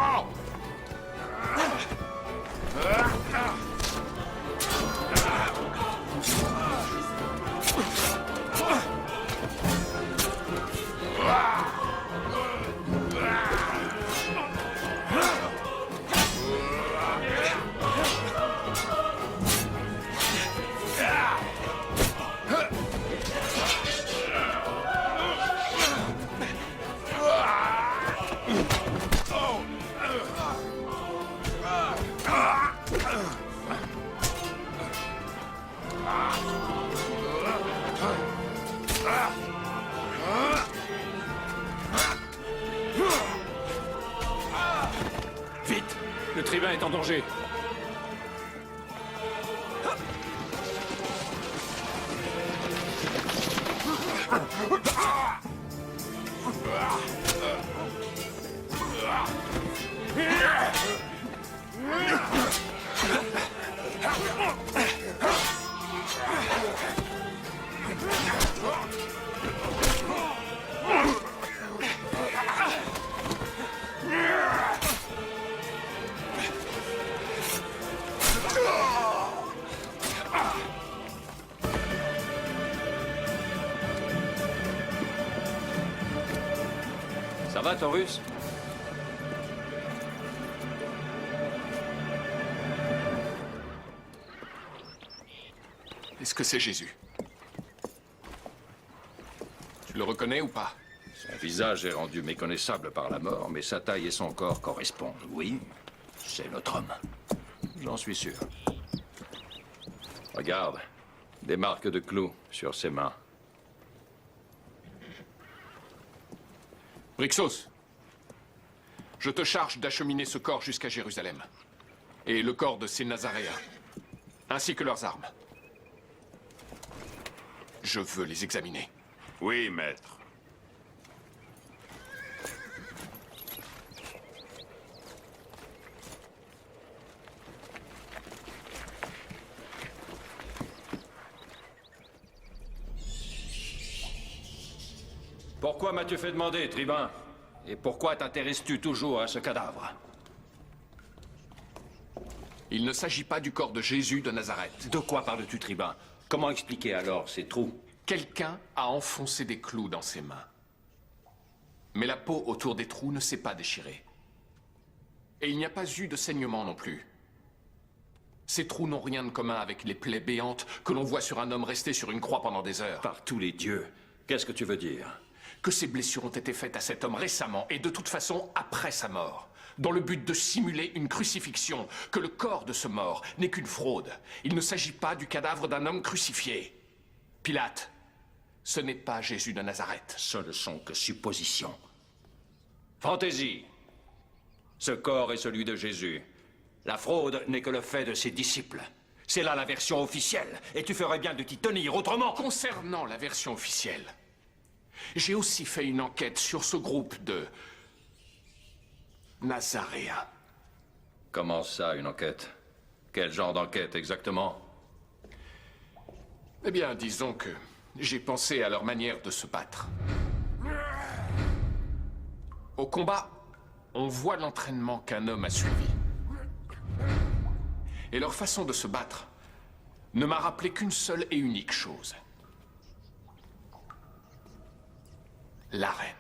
Vite! Le tribun est en danger. Ça va, Taurus? Est-ce que c'est Jésus? Tu le reconnais ou pas? Son visage est rendu méconnaissable par la mort, mais sa taille et son corps correspondent. Oui, c'est notre homme. J'en suis sûr. Regarde, des marques de clous sur ses mains. Brixos, je te charge d'acheminer ce corps jusqu'à Jérusalem. Et le corps de ces Nazaréens, ainsi que leurs armes. Je veux les examiner. Oui, maître. Pourquoi m'as-tu fait demander, tribun? Et pourquoi t'intéresses-tu toujours à ce cadavre? Il ne s'agit pas du corps de Jésus de Nazareth. De quoi parles-tu, tribun? Comment expliquer alors ces trous? Quelqu'un a enfoncé des clous dans ses mains. Mais la peau autour des trous ne s'est pas déchirée. Et il n'y a pas eu de saignement non plus. Ces trous n'ont rien de commun avec les plaies béantes que l'on voit sur un homme resté sur une croix pendant des heures. Par tous les dieux, qu'est-ce que tu veux dire? Que ces blessures ont été faites à cet homme récemment et de toute façon après sa mort, dans le but de simuler une crucifixion, que le corps de ce mort n'est qu'une fraude. Il ne s'agit pas du cadavre d'un homme crucifié. Pilate, ce n'est pas Jésus de Nazareth. Ce ne sont que suppositions. Fantaisie. Ce corps est celui de Jésus. La fraude n'est que le fait de ses disciples. C'est là la version officielle, et tu ferais bien de t'y tenir, autrement... Concernant la version officielle, j'ai aussi fait une enquête sur ce groupe de Nazaréens. Comment ça, une enquête? Quel genre d'enquête, exactement? Eh bien, disons que j'ai pensé à leur manière de se battre. Au combat, on voit l'entraînement qu'un homme a suivi. Et leur façon de se battre ne m'a rappelé qu'une seule et unique chose. L'arène.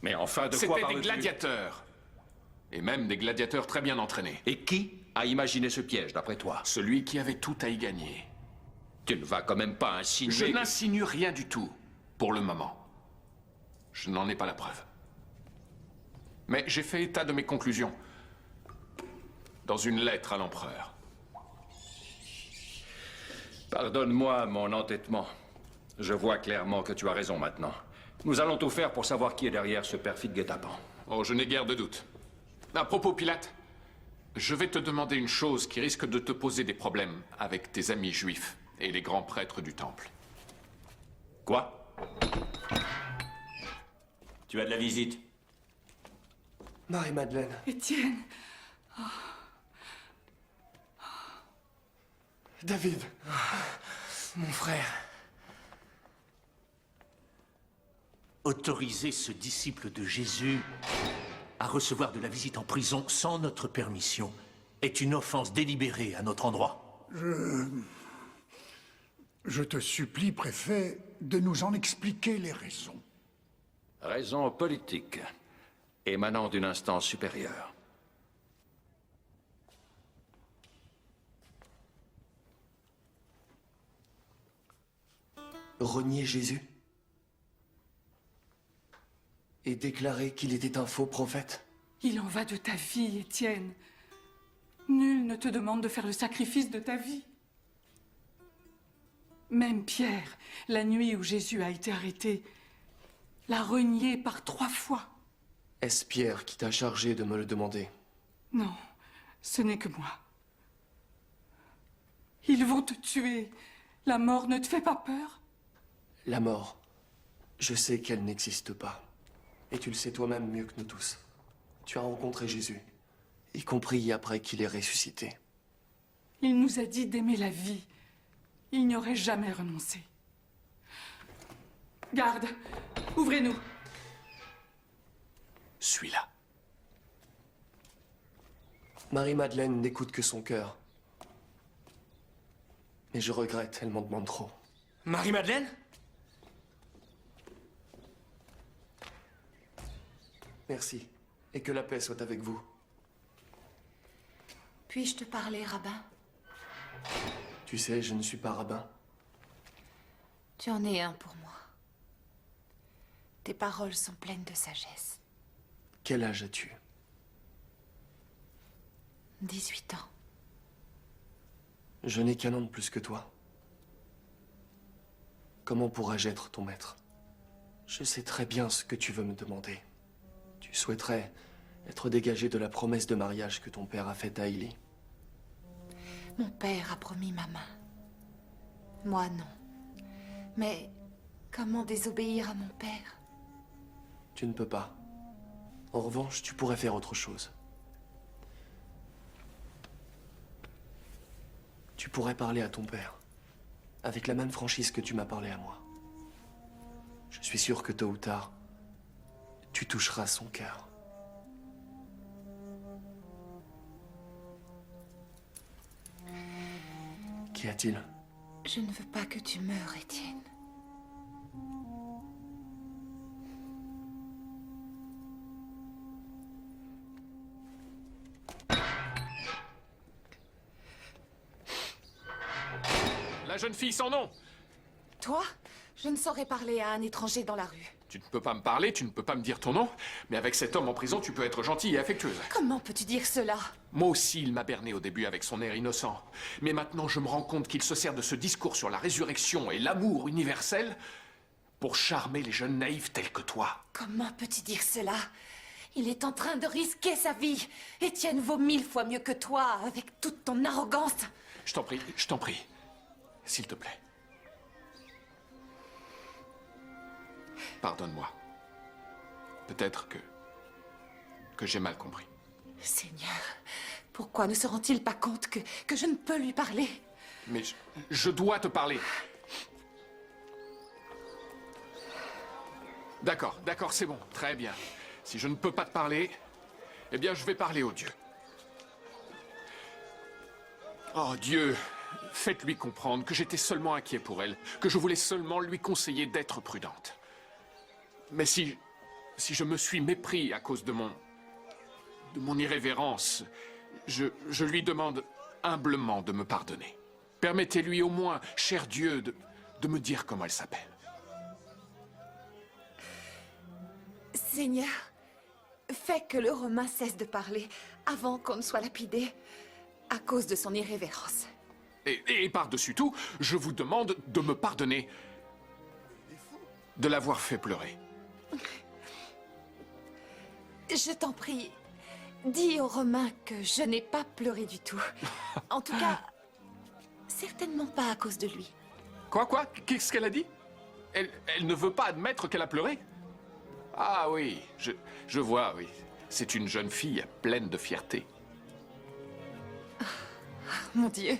Mais enfin, de quoi C'était parles-tu? des gladiateurs. Et même des gladiateurs très bien entraînés. Et qui a imaginé ce piège, d'après toi? Celui qui avait tout à y gagner. Tu ne vas quand même pas insinuer... Je n'insinue rien du tout, pour le moment. Je n'en ai pas la preuve. Mais j'ai fait état de mes conclusions dans une lettre à l'empereur. Pardonne-moi mon entêtement. Je vois clairement que tu as raison maintenant. Nous allons tout faire pour savoir qui est derrière ce perfide guet-apens. Oh, je n'ai guère de doute. À propos, Pilate, je vais te demander une chose qui risque de te poser des problèmes avec tes amis juifs et les grands prêtres du temple. Quoi? Tu as de la visite. Marie-Madeleine. Étienne. David. Mon frère. Autoriser ce disciple de Jésus à recevoir de la visite en prison sans notre permission est une offense délibérée à notre endroit. Je te supplie, préfet, de nous en expliquer les raisons. Raison politique, émanant d'une instance supérieure. Renier Jésus et déclarer qu'il était un faux prophète. Il en va de ta vie, Étienne. Nul ne te demande de faire le sacrifice de ta vie. Même Pierre, la nuit où Jésus a été arrêté, l'a renié par 3 fois. Est-ce Pierre qui t'a chargé de me le demander? Non, ce n'est que moi. Ils vont te tuer. La mort ne te fait pas peur? La mort, je sais qu'elle n'existe pas. Et tu le sais toi-même mieux que nous tous. Tu as rencontré Jésus, y compris après qu'il ait ressuscité. Il nous a dit d'aimer la vie. Il n'y aurait jamais renoncé. Garde, ouvrez-nous. Suis-la. Marie-Madeleine n'écoute que son cœur. Mais je regrette, elle m'en demande trop. Marie-Madeleine? Merci. Et que la paix soit avec vous. Puis-je te parler, rabbin? Tu sais, je ne suis pas rabbin. Tu en es un pour moi. Tes paroles sont pleines de sagesse. Quel âge as-tu? 18 ans. Je n'ai qu'un an de plus que toi. Comment pourrais-je être ton maître? Je sais très bien ce que tu veux me demander. Tu souhaiterais être dégagé de la promesse de mariage que ton père a faite à Élie. Mon père a promis ma main. Moi, non. Mais comment désobéir à mon père? Tu ne peux pas. En revanche, tu pourrais faire autre chose. Tu pourrais parler à ton père, avec la même franchise que tu m'as parlé à moi. Je suis sûr que tôt ou tard, tu toucheras son cœur. Qu'y a-t-il? Je ne veux pas que tu meures, Étienne. La jeune fille sans nom. Toi, je ne saurais parler à un étranger dans la rue. Tu ne peux pas me parler, tu ne peux pas me dire ton nom, mais avec cet homme en prison, tu peux être gentille et affectueuse. Comment peux-tu dire cela? Moi aussi, il m'a berné au début avec son air innocent. Mais maintenant, je me rends compte qu'il se sert de ce discours sur la résurrection et l'amour universel pour charmer les jeunes naïfs tels que toi. Comment peux-tu dire cela? Il est en train de risquer sa vie. Étienne vaut 1000 fois mieux que toi, avec toute ton arrogance. Je t'en prie, s'il te plaît. Pardonne-moi. Peut-être que j'ai mal compris. Seigneur, pourquoi ne se rend-il pas compte que je ne peux lui parler? Mais je dois te parler. D'accord, c'est bon, très bien. Si je ne peux pas te parler, eh bien je vais parler au Dieu. Oh Dieu, faites-lui comprendre que j'étais seulement inquiet pour elle, que je voulais seulement lui conseiller d'être prudente. Mais si je me suis mépris à cause de mon irrévérence, je lui demande humblement de me pardonner. Permettez-lui au moins, cher Dieu, de me dire comment elle s'appelle. Seigneur, fais que le Romain cesse de parler avant qu'on ne soit lapidé à cause de son irrévérence. Et par-dessus tout, je vous demande de me pardonner de l'avoir fait pleurer. Je t'en prie, dis au Romain que je n'ai pas pleuré du tout. En tout cas, certainement pas à cause de lui. Quoi? Qu'est-ce qu'elle a dit? Elle ne veut pas admettre qu'elle a pleuré? Ah oui, je vois, oui. C'est une jeune fille pleine de fierté. Mon Dieu.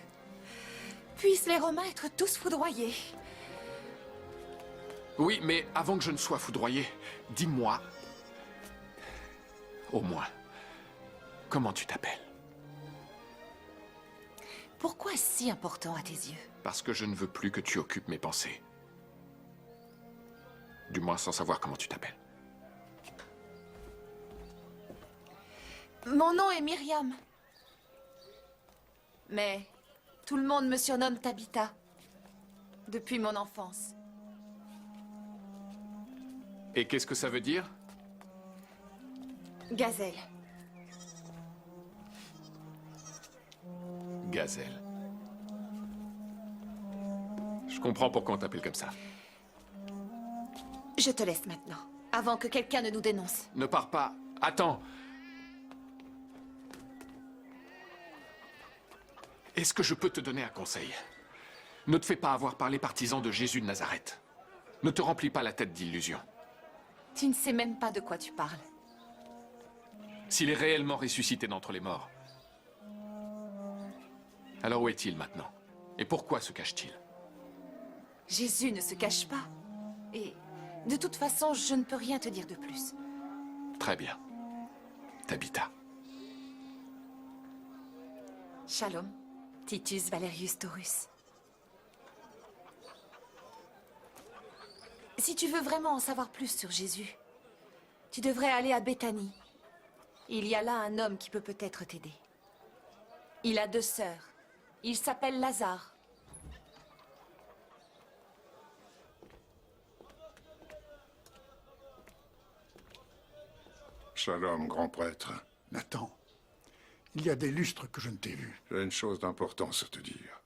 Puissent les Romains être tous foudroyés. Oui, mais avant que je ne sois foudroyé, dis-moi, au moins, comment tu t'appelles? Pourquoi est-ce si important à tes yeux? Parce que je ne veux plus que tu occupes mes pensées. Du moins sans savoir comment tu t'appelles. Mon nom est Myriam. Mais tout le monde me surnomme Tabitha. Depuis mon enfance. Et qu'est-ce que ça veut dire? Gazelle. Gazelle. Je comprends pourquoi on t'appelle comme ça. Je te laisse maintenant, avant que quelqu'un ne nous dénonce. Ne pars pas. Attends. Est-ce que je peux te donner un conseil? Ne te fais pas avoir par les partisans de Jésus de Nazareth. Ne te remplis pas la tête d'illusions. Tu ne sais même pas de quoi tu parles. S'il est réellement ressuscité d'entre les morts, alors où est-il maintenant? Et pourquoi se cache-t-il? Jésus ne se cache pas. Et de toute façon, je ne peux rien te dire de plus. Très bien. Tabitha. Shalom, Titus Valerius Taurus. Si tu veux vraiment en savoir plus sur Jésus, Tu devrais aller à Béthanie. Il y a là un homme qui peut peut-être t'aider. Il a 2 sœurs. Il s'appelle Lazare. Shalom, grand prêtre. Nathan, il y a des lustres que je ne t'ai vus. J'ai une chose d'importance à te dire.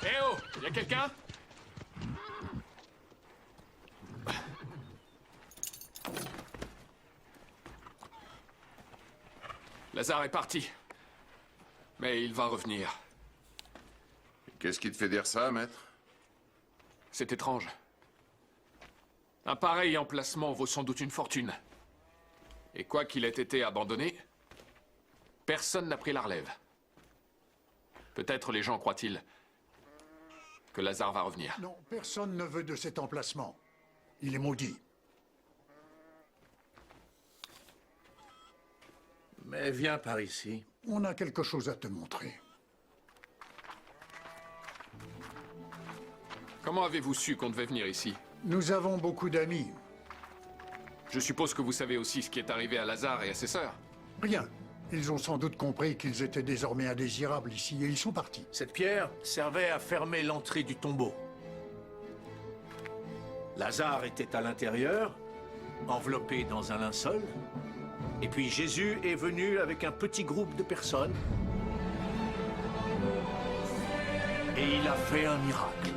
Eh oh, y a quelqu'un? Lazare est parti. Mais il va revenir. Qu'est-ce qui te fait dire ça, maître? C'est étrange. Un pareil emplacement vaut sans doute une fortune. Et quoi qu'il ait été abandonné, personne n'a pris la relève. Peut-être les gens croient-ils que Lazare va revenir. Non, personne ne veut de cet emplacement. Il est maudit. Mais viens par ici. On a quelque chose à te montrer. Comment avez-vous su qu'on devait venir ici? Nous avons beaucoup d'amis. Je suppose que vous savez aussi ce qui est arrivé à Lazare et à ses sœurs. Rien. Ils ont sans doute compris qu'ils étaient désormais indésirables ici et ils sont partis. Cette pierre servait à fermer l'entrée du tombeau. Lazare était à l'intérieur, enveloppé dans un linceul. Et puis Jésus est venu avec un petit groupe de personnes. Et il a fait un miracle.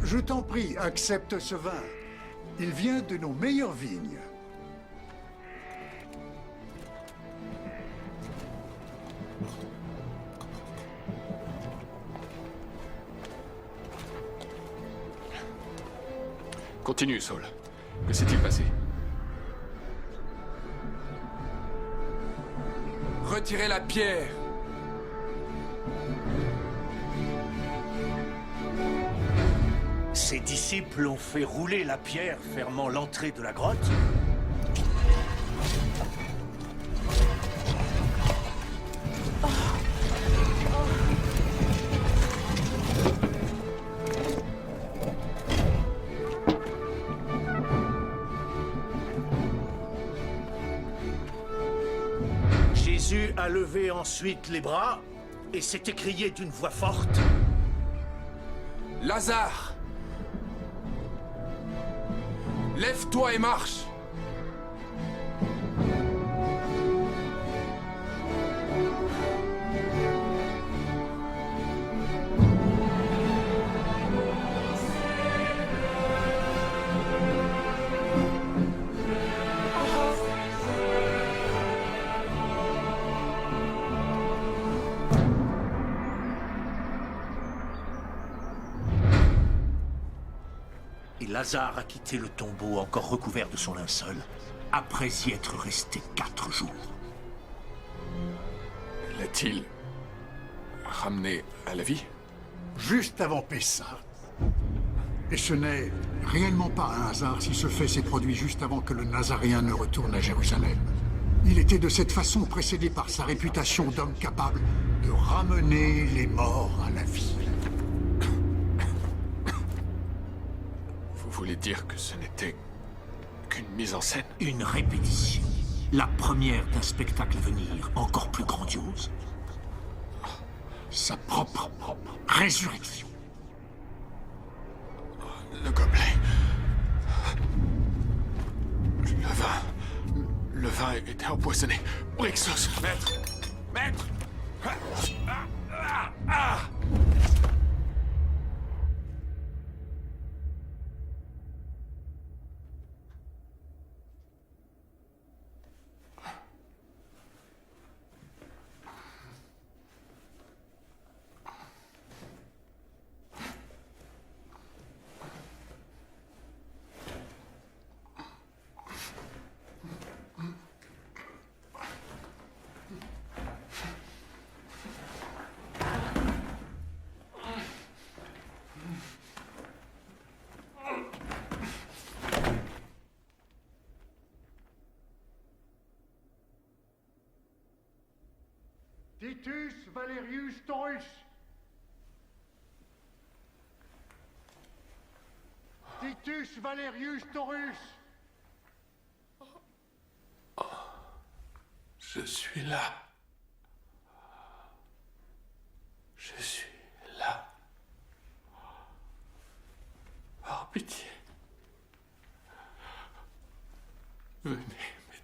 Je t'en prie, accepte ce vin. Il vient de nos meilleures vignes. Continue, Saul. Que s'est-il passé? Retirez la pierre. Ses disciples ont fait rouler la pierre fermant l'entrée de la grotte. Jésus a levé ensuite les bras et s'est écrié d'une voix forte. Lazare! Lève-toi et marche! Et Lazare a quitté le tombeau encore recouvert de son linceul, après y être resté 4 jours. L'a-t-il ramené à la vie? Juste avant Pessah. Et ce n'est réellement pas un hasard si ce fait s'est produit juste avant que le Nazaréen ne retourne à Jérusalem. Il était de cette façon précédé par sa réputation d'homme capable de ramener les morts à la vie. Vous voulez dire que ce n'était qu'une mise en scène? Une répétition. La première d'un spectacle à venir, encore plus grandiose. Sa propre résurrection. Le gobelet. Le vin était empoisonné. Brixos, maître! Maître! Titus Valerius Taurus. Titus Valerius Taurus. Je suis là. Je suis là. Par pitié. Venez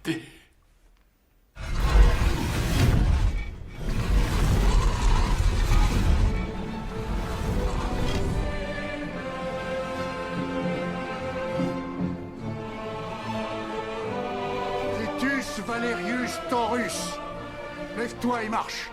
m'aider. Titus Valerius Taurus. Lève-toi et marche.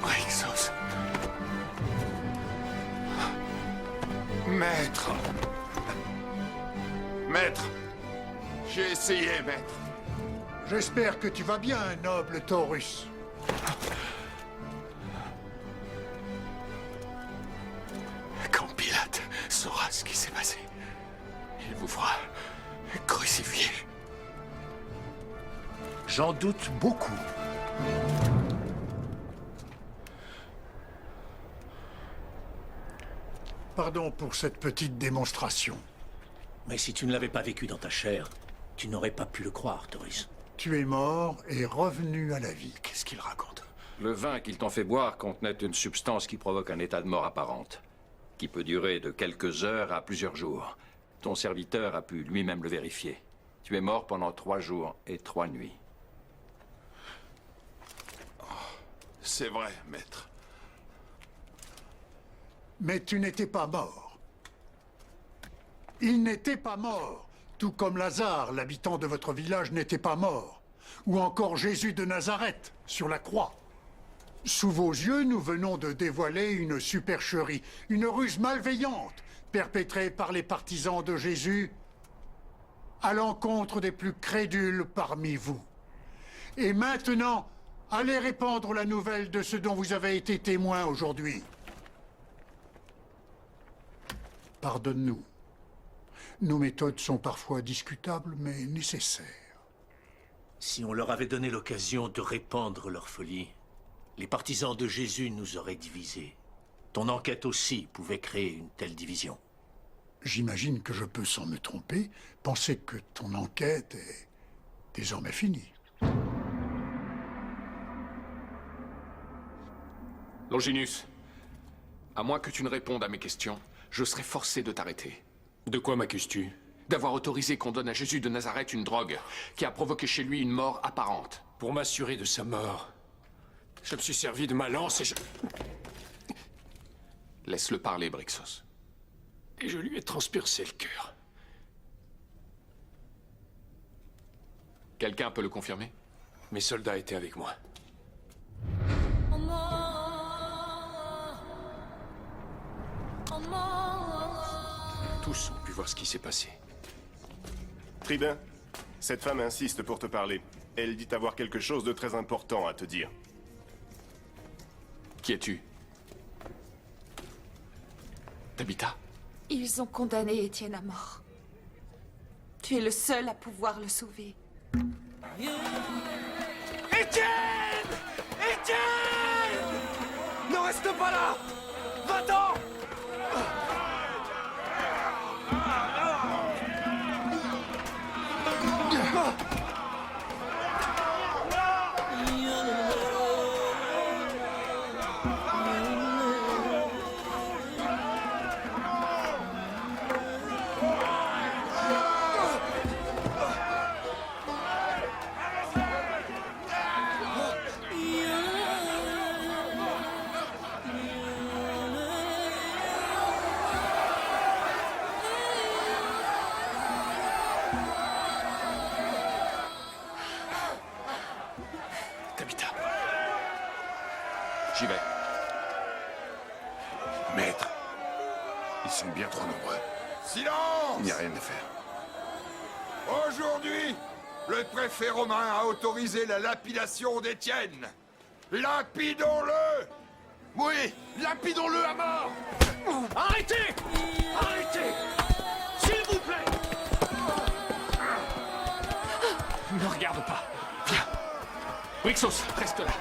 Brixos. Maître. Maître. J'ai essayé, maître. J'espère que tu vas bien, noble Taurus. Quand Pilate saura ce qui s'est passé, il vous fera crucifier. J'en doute beaucoup. Pardon pour cette petite démonstration. Mais si tu ne l'avais pas vécu dans ta chair, tu n'aurais pas pu le croire, Taurus. Tu es mort et revenu à la vie. Qu'est-ce qu'il raconte? Le vin qu'ils t'ont fait boire contenait une substance qui provoque un état de mort apparente, qui peut durer de quelques heures à plusieurs jours. Ton serviteur a pu lui-même le vérifier. Tu es mort pendant 3 jours et 3 nuits. C'est vrai, maître. Mais tu n'étais pas mort. Il n'était pas mort, tout comme Lazare, l'habitant de votre village, n'était pas mort. Ou encore Jésus de Nazareth, sur la croix. Sous vos yeux, nous venons de dévoiler une supercherie, une ruse malveillante, perpétrée par les partisans de Jésus à l'encontre des plus crédules parmi vous. Et maintenant, allez répandre la nouvelle de ce dont vous avez été témoin aujourd'hui. Pardonne-nous. Nos méthodes sont parfois discutables, mais nécessaires. Si on leur avait donné l'occasion de répandre leur folie, les partisans de Jésus nous auraient divisés. Ton enquête aussi pouvait créer une telle division. J'imagine que je peux, sans me tromper, penser que ton enquête est désormais finie. Longinus, à moins que tu ne répondes à mes questions, je serai forcé de t'arrêter. De quoi m'accuses-tu? D'avoir autorisé qu'on donne à Jésus de Nazareth une drogue qui a provoqué chez lui une mort apparente. Pour m'assurer de sa mort, je me suis servi de ma lance et je... Laisse-le parler, Brixos. Et je lui ai transpercé le cœur. Quelqu'un peut le confirmer? Mes soldats étaient avec moi. Tous ont pu voir ce qui s'est passé. Tribun, cette femme insiste pour te parler. Elle dit avoir quelque chose de très important à te dire. Qui es-tu? Tabitha? Ils ont condamné Étienne à mort. Tu es le seul à pouvoir le sauver. Étienne! Étienne! Ne reste pas là! Va-t'en! J'y vais. Maître, ils sont bien trop nombreux. Silence! Il n'y a rien à faire. Aujourd'hui, le préfet romain a autorisé la lapidation d'Étienne. Lapidons-le! Oui, lapidons-le à mort! Arrêtez! Arrêtez! S'il vous plaît! Ne regarde pas. Viens. Brixos, reste là.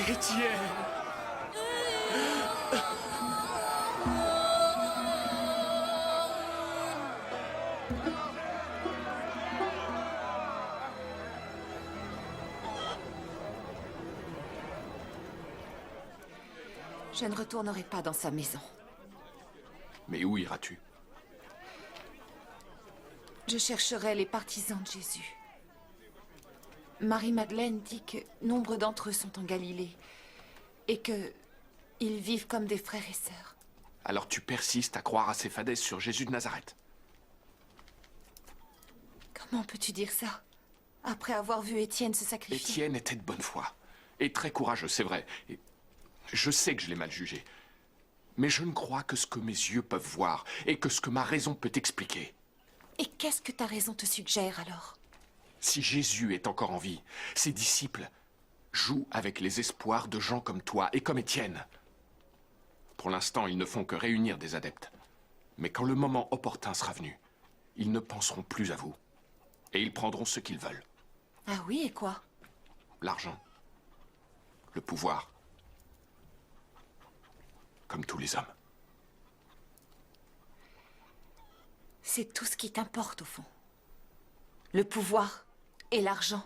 Étienne! Je ne retournerai pas dans sa maison. Mais où iras-tu? Je chercherai les partisans de Jésus. Marie-Madeleine dit que nombre d'entre eux sont en Galilée et que ils vivent comme des frères et sœurs. Alors tu persistes à croire à ces fadaises sur Jésus de Nazareth? Comment peux-tu dire ça? Après avoir vu Étienne se sacrifier. Étienne était de bonne foi. Et très courageux, c'est vrai. Et je sais que je l'ai mal jugé. Mais je ne crois que ce que mes yeux peuvent voir et que ce que ma raison peut expliquer. Et qu'est-ce que ta raison te suggère alors? Si Jésus est encore en vie, ses disciples jouent avec les espoirs de gens comme toi et comme Étienne. Pour l'instant, ils ne font que réunir des adeptes. Mais quand le moment opportun sera venu, ils ne penseront plus à vous. Et ils prendront ce qu'ils veulent. Ah oui, et quoi? L'argent. Le pouvoir. Comme tous les hommes. C'est tout ce qui t'importe au fond. Le pouvoir et l'argent.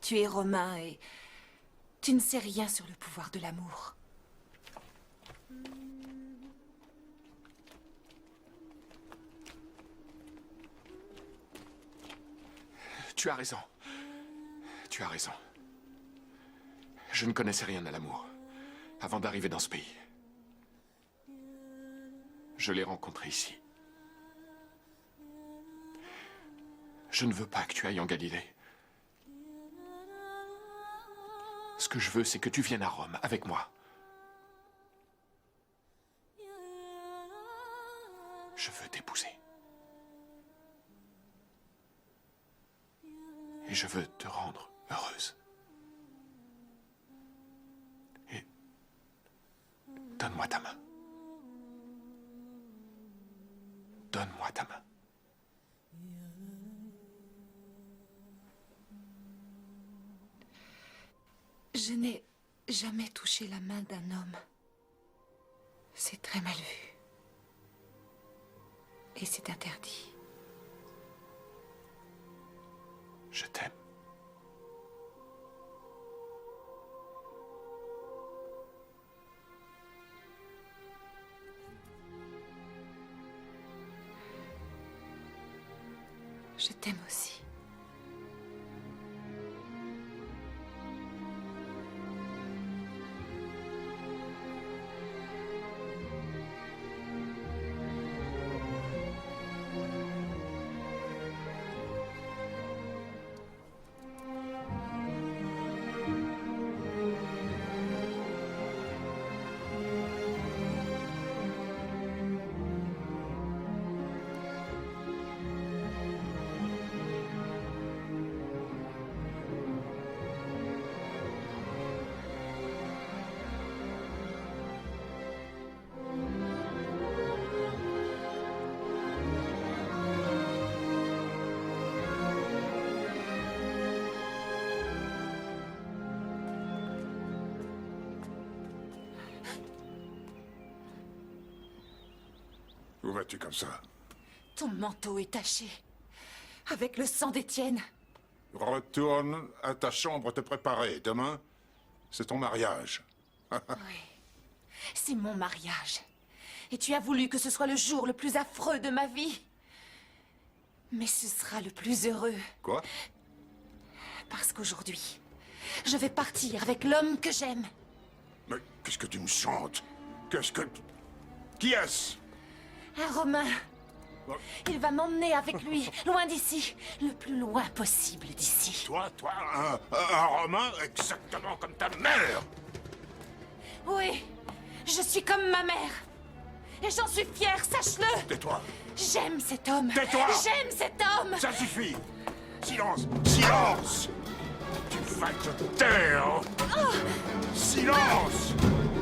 Tu es romain et tu ne sais rien sur le pouvoir de l'amour. Tu as raison. Tu as raison. Je ne connaissais rien à l'amour avant d'arriver dans ce pays. Je l'ai rencontré ici. Je ne veux pas que tu ailles en Galilée. Ce que je veux, c'est que tu viennes à Rome avec moi. Je veux t'épouser. Et je veux te rendre heureuse. Et donne-moi ta main. Donne-moi ta main. Je n'ai jamais touché la main d'un homme. C'est très mal vu. Et c'est interdit. Je t'aime. Je t'aime aussi. Où vas-tu comme ça? Ton manteau est taché. Avec le sang d'Étienne. Retourne à ta chambre te préparer. Demain, c'est ton mariage. Oui. C'est mon mariage. Et tu as voulu que ce soit le jour le plus affreux de ma vie. Mais ce sera le plus heureux. Quoi? Parce qu'aujourd'hui, je vais partir avec l'homme que j'aime. Mais qu'est-ce que tu me chantes? Qu'est-ce que... Qui est-ce? Un Romain. Il va m'emmener avec lui, loin d'ici. Le plus loin possible d'ici. Toi, un Romain exactement comme ta mère. Oui, je suis comme ma mère. Et j'en suis fière, sache-le. Tais-toi. J'aime cet homme. Tais-toi. J'aime cet homme. Ça suffit. Silence. Silence. Tu vas te taire. Silence.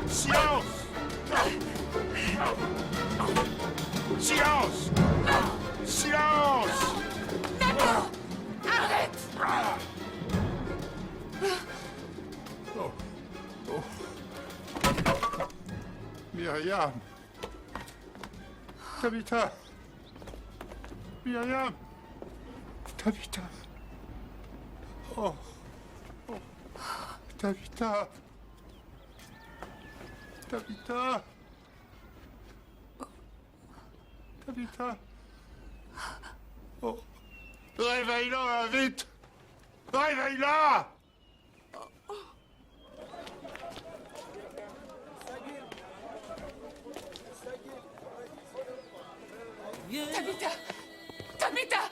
Silence. Silence. Silence. D'accord. Arrête. Oh. Oh. Myriam. Tabitha. Myriam. Tabitha. Oh. Oh. Tabitha. Tabitha. Tabitha. Oh. Réveille-la, vite. Réveille-la. Tabitha! Tabitha!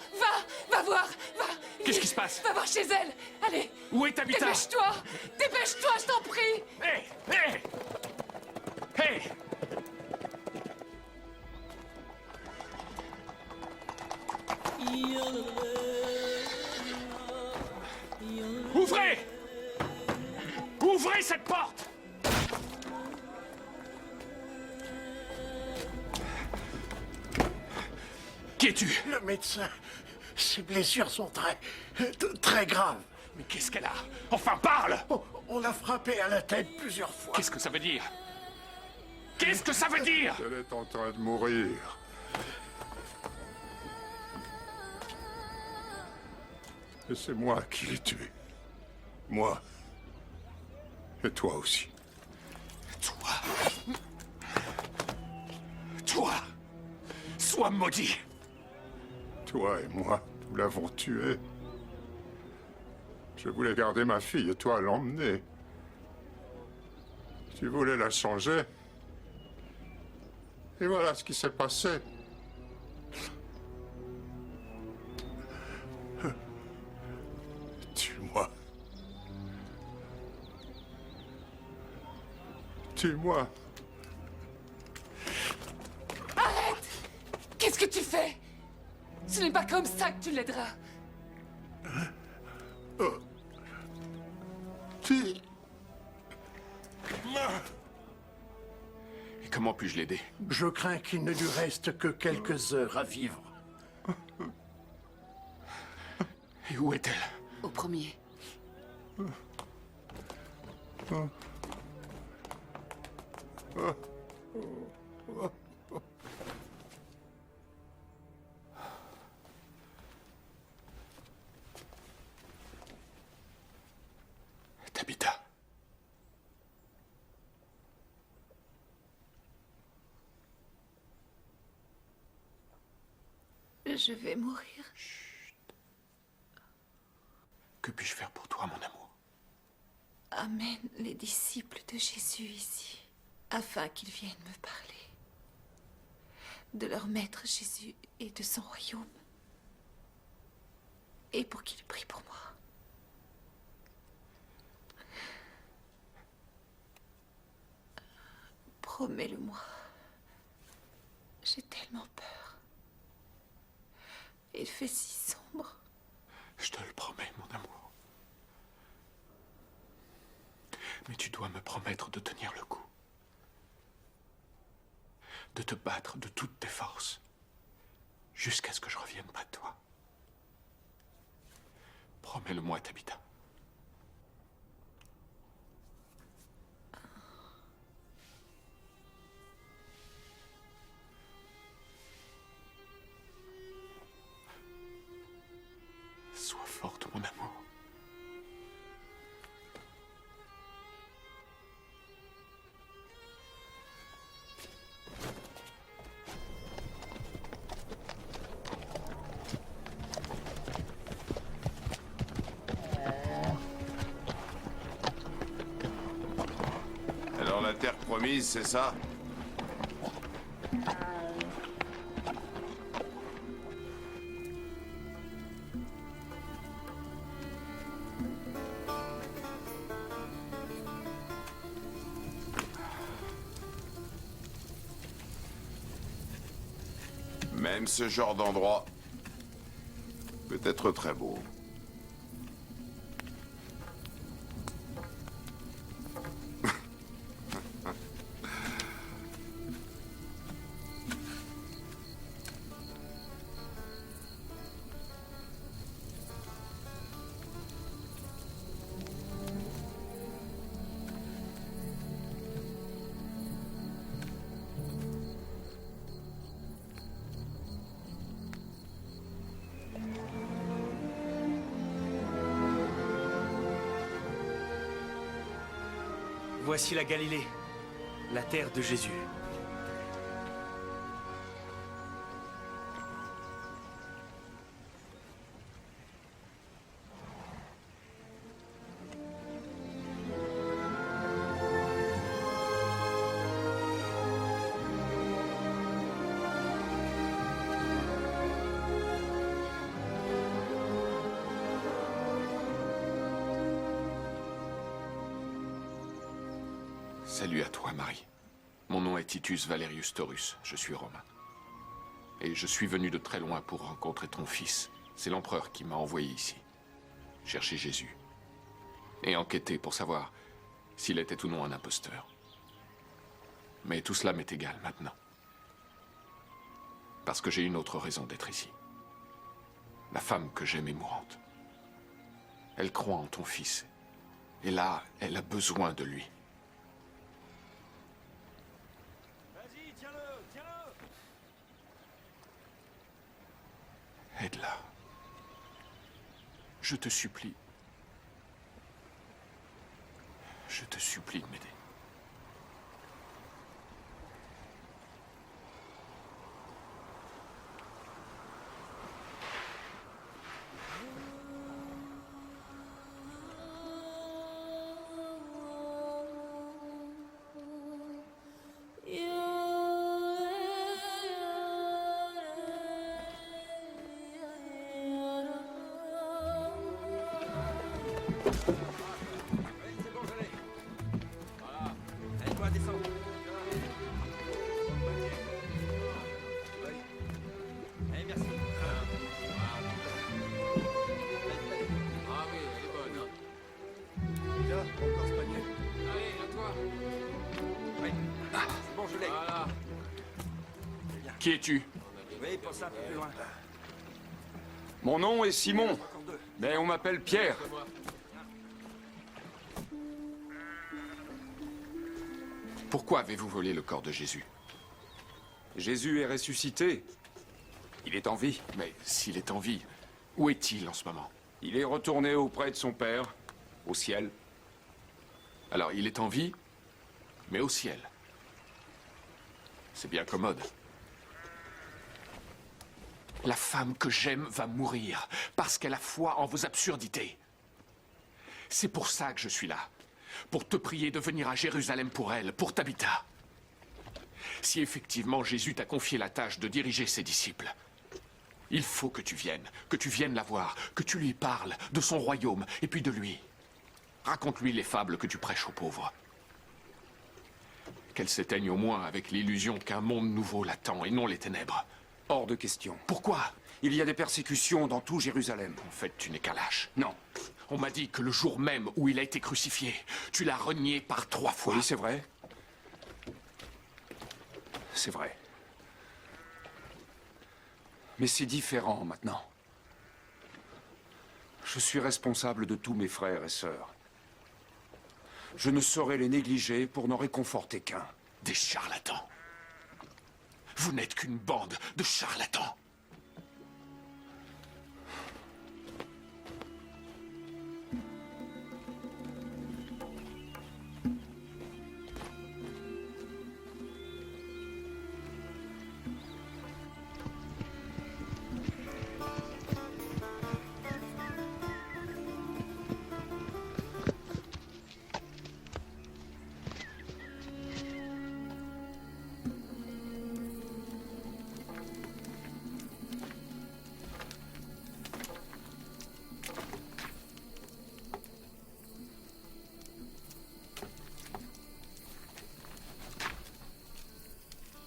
Va voir! Va! Qu'est-ce qui se passe? Va voir chez elle! Allez! Où est Tabitha? Dépêche-toi! Dépêche-toi, je t'en prie! Hé! Hé! Hé! Ouvrez! Ouvrez cette porte! Qui es-tu? Le médecin. Ses blessures sont très graves. Mais qu'est-ce qu'elle a? Enfin, parle! On l'a frappé à la tête plusieurs fois. Qu'est-ce que ça veut dire? Qu'est-ce que ça veut dire? Elle est en train de mourir. Et c'est moi qui l'ai tué. Moi. Et toi aussi. Toi! Sois maudit! Toi et moi, nous l'avons tué. Je voulais garder ma fille et toi l'emmener. Tu voulais la changer. Et voilà ce qui s'est passé. Tue-moi. Tue-moi. Arrête! Qu'est-ce que tu fais? Ce n'est pas comme ça que tu l'aideras. Et comment puis-je l'aider? Je crains qu'il ne lui reste que quelques heures à vivre. Et où est-elle? Au premier. Tabitha. Je vais mourir. Que puis-je faire pour toi, mon amour? Amène les disciples de Jésus ici, afin qu'ils viennent me parler de leur maître Jésus et de son royaume, et pour qu'ils prient pour moi. Promets-le-moi. J'ai tellement peur. Il fait si sombre. Je te le promets, mon amour. Mais tu dois me promettre de tenir le coup. De te battre de toutes tes forces. Jusqu'à ce que je revienne près de toi. Promets-le-moi, Tabitha. Sois forte, mon amour. Alors la terre promise, c'est ça? Même ce genre d'endroit peut être très beau. Voici la Galilée, la terre de Jésus. Salut à toi, Marie. Mon nom est Titus Valerius Taurus. Je suis romain. Et je suis venu de très loin pour rencontrer ton fils. C'est l'empereur qui m'a envoyé ici. Chercher Jésus. Et enquêter pour savoir s'il était ou non un imposteur. Mais tout cela m'est égal maintenant. Parce que j'ai une autre raison d'être ici. La femme que j'aime est mourante. Elle croit en ton fils. Et là, elle a besoin de lui. Aide-la. Je te supplie. Je te supplie de m'aider. Qui es-tu? Oui, pour ça, plus loin. Mon nom est Simon, mais on m'appelle Pierre. Pourquoi avez-vous volé le corps de Jésus? Jésus est ressuscité. Il est en vie. Mais s'il est en vie, où est-il en ce moment? Il est retourné auprès de son Père, au ciel. Alors, il est en vie, mais au ciel. C'est bien commode. La femme que j'aime va mourir parce qu'elle a foi en vos absurdités. C'est pour ça que je suis là. Pour te prier de venir à Jérusalem pour elle, pour Tabitha. Si effectivement Jésus t'a confié la tâche de diriger ses disciples, il faut que tu viennes la voir, que tu lui parles de son royaume et puis de lui. Raconte-lui les fables que tu prêches aux pauvres. Qu'elle s'éteigne au moins avec l'illusion qu'un monde nouveau l'attend et non les ténèbres. Hors de question. Pourquoi? Il y a des persécutions dans tout Jérusalem. En fait, tu n'es qu'un lâche. Non. On m'a dit que le jour même où il a été crucifié, tu l'as renié par 3 fois. Oui, c'est vrai. C'est vrai. Mais c'est différent maintenant. Je suis responsable de tous mes frères et sœurs. Je ne saurais les négliger pour n'en réconforter qu'un. Des charlatans. Vous n'êtes qu'une bande de charlatans.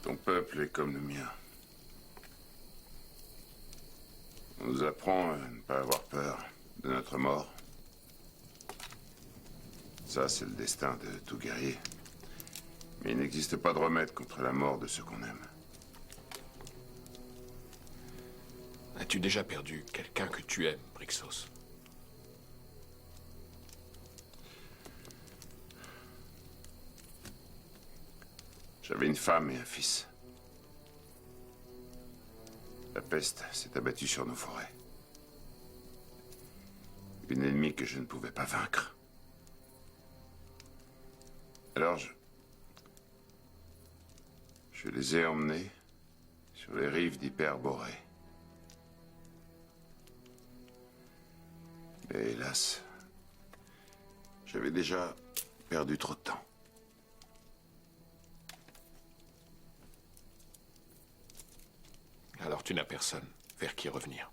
Ton peuple est comme le mien. On nous apprend à ne pas avoir peur de notre mort. Ça, c'est le destin de tout guerrier. Mais il n'existe pas de remède contre la mort de ceux qu'on aime. As-tu déjà perdu quelqu'un que tu aimes, Brixos? J'avais une femme et un fils. La peste s'est abattue sur nos forêts. Une ennemie que je ne pouvais pas vaincre. Alors je les ai emmenés sur les rives d'Hyperborée. Mais hélas, j'avais déjà perdu trop de temps. Alors tu n'as personne vers qui revenir.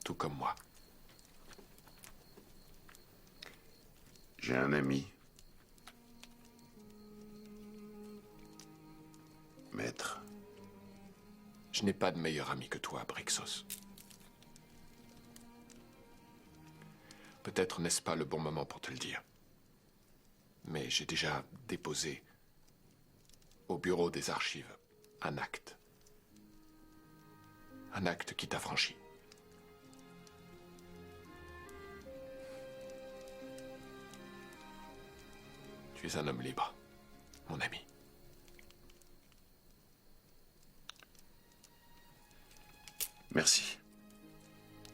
Tout comme moi. J'ai un ami. Maître. Je n'ai pas de meilleur ami que toi, Brixos. Peut-être n'est-ce pas le bon moment pour te le dire. Mais j'ai déjà déposé au bureau des archives un acte. Un acte qui t'affranchit. Tu es un homme libre, mon ami. Merci.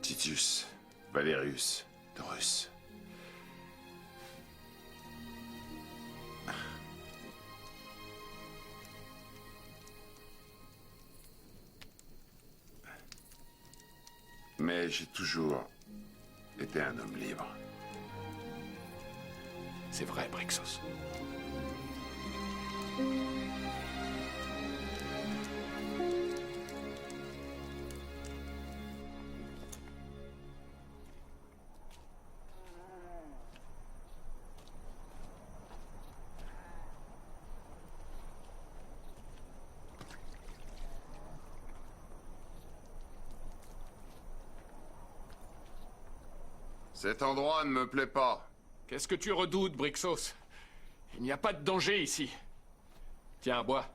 Titus, Valerius, Drus. Mais j'ai toujours été un homme libre. C'est vrai, Brixos. Cet endroit ne me plaît pas. Qu'est-ce que tu redoutes, Brixos? Il n'y a pas de danger ici. Tiens, bois.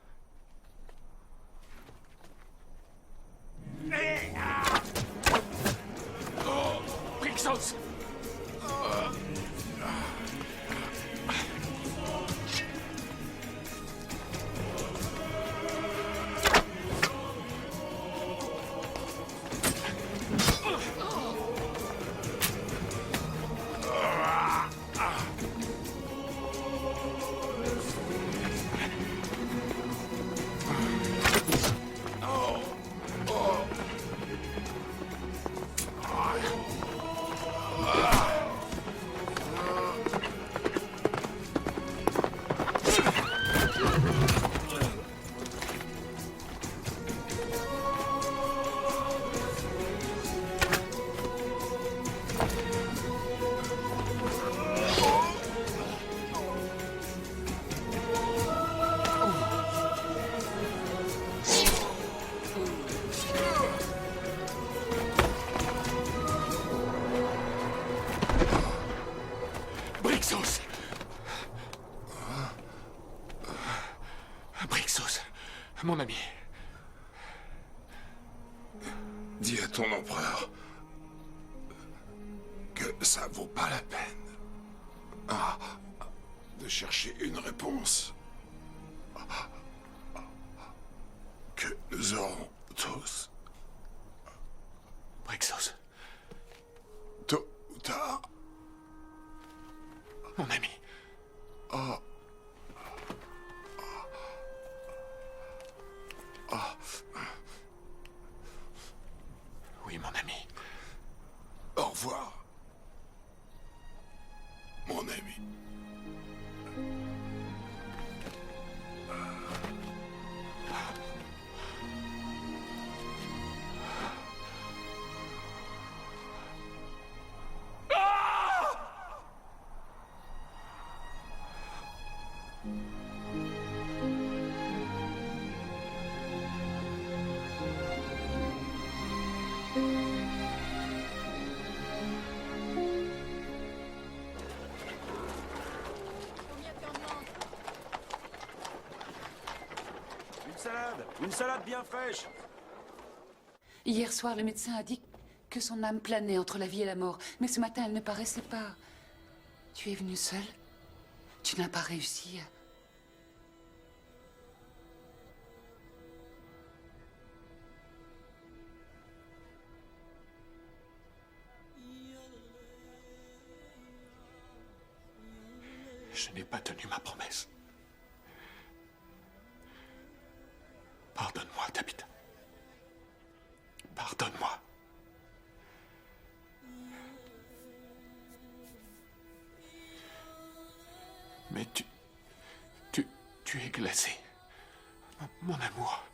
Oh, Brixos! Brixos! Brixos, mon ami. Dis à ton empereur que ça vaut pas la peine de chercher une réponse que nous aurons tous. Brixos. Tôt ou tard. Mon ami. Oh. Oui, mon ami. Au revoir, mon ami. Une salade bien fraîche. Hier soir, le médecin a dit que son âme planait entre la vie et la mort. Mais ce matin, elle ne paraissait pas. Tu es venu seul? Tu n'as pas réussi à... Je n'ai pas tenu ma promesse. Pardonne-moi, Tabitha. Pardonne-moi. Mais tu es glacé. Mon amour.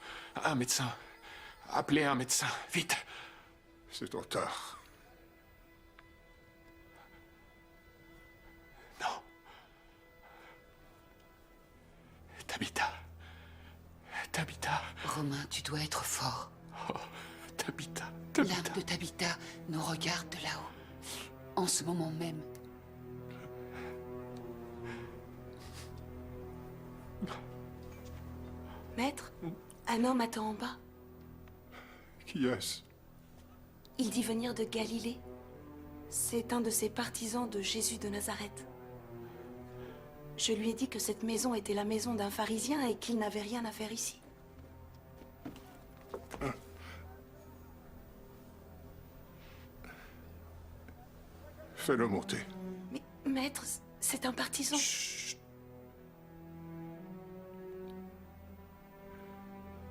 Un médecin. Appelez un médecin, vite. C'est trop tard. Non. Tabitha. Tabitha. Romain, tu dois être fort. Oh, Tabitha. L'âme de Tabitha nous regarde de là-haut. En ce moment même. Maître, un homme attend en bas. Qui est-ce? Il dit venir de Galilée. C'est un de ses partisans de Jésus de Nazareth. Je lui ai dit que cette maison était la maison d'un pharisien et qu'il n'avait rien à faire ici. Fais-le monter. Mais, maître, c'est un partisan.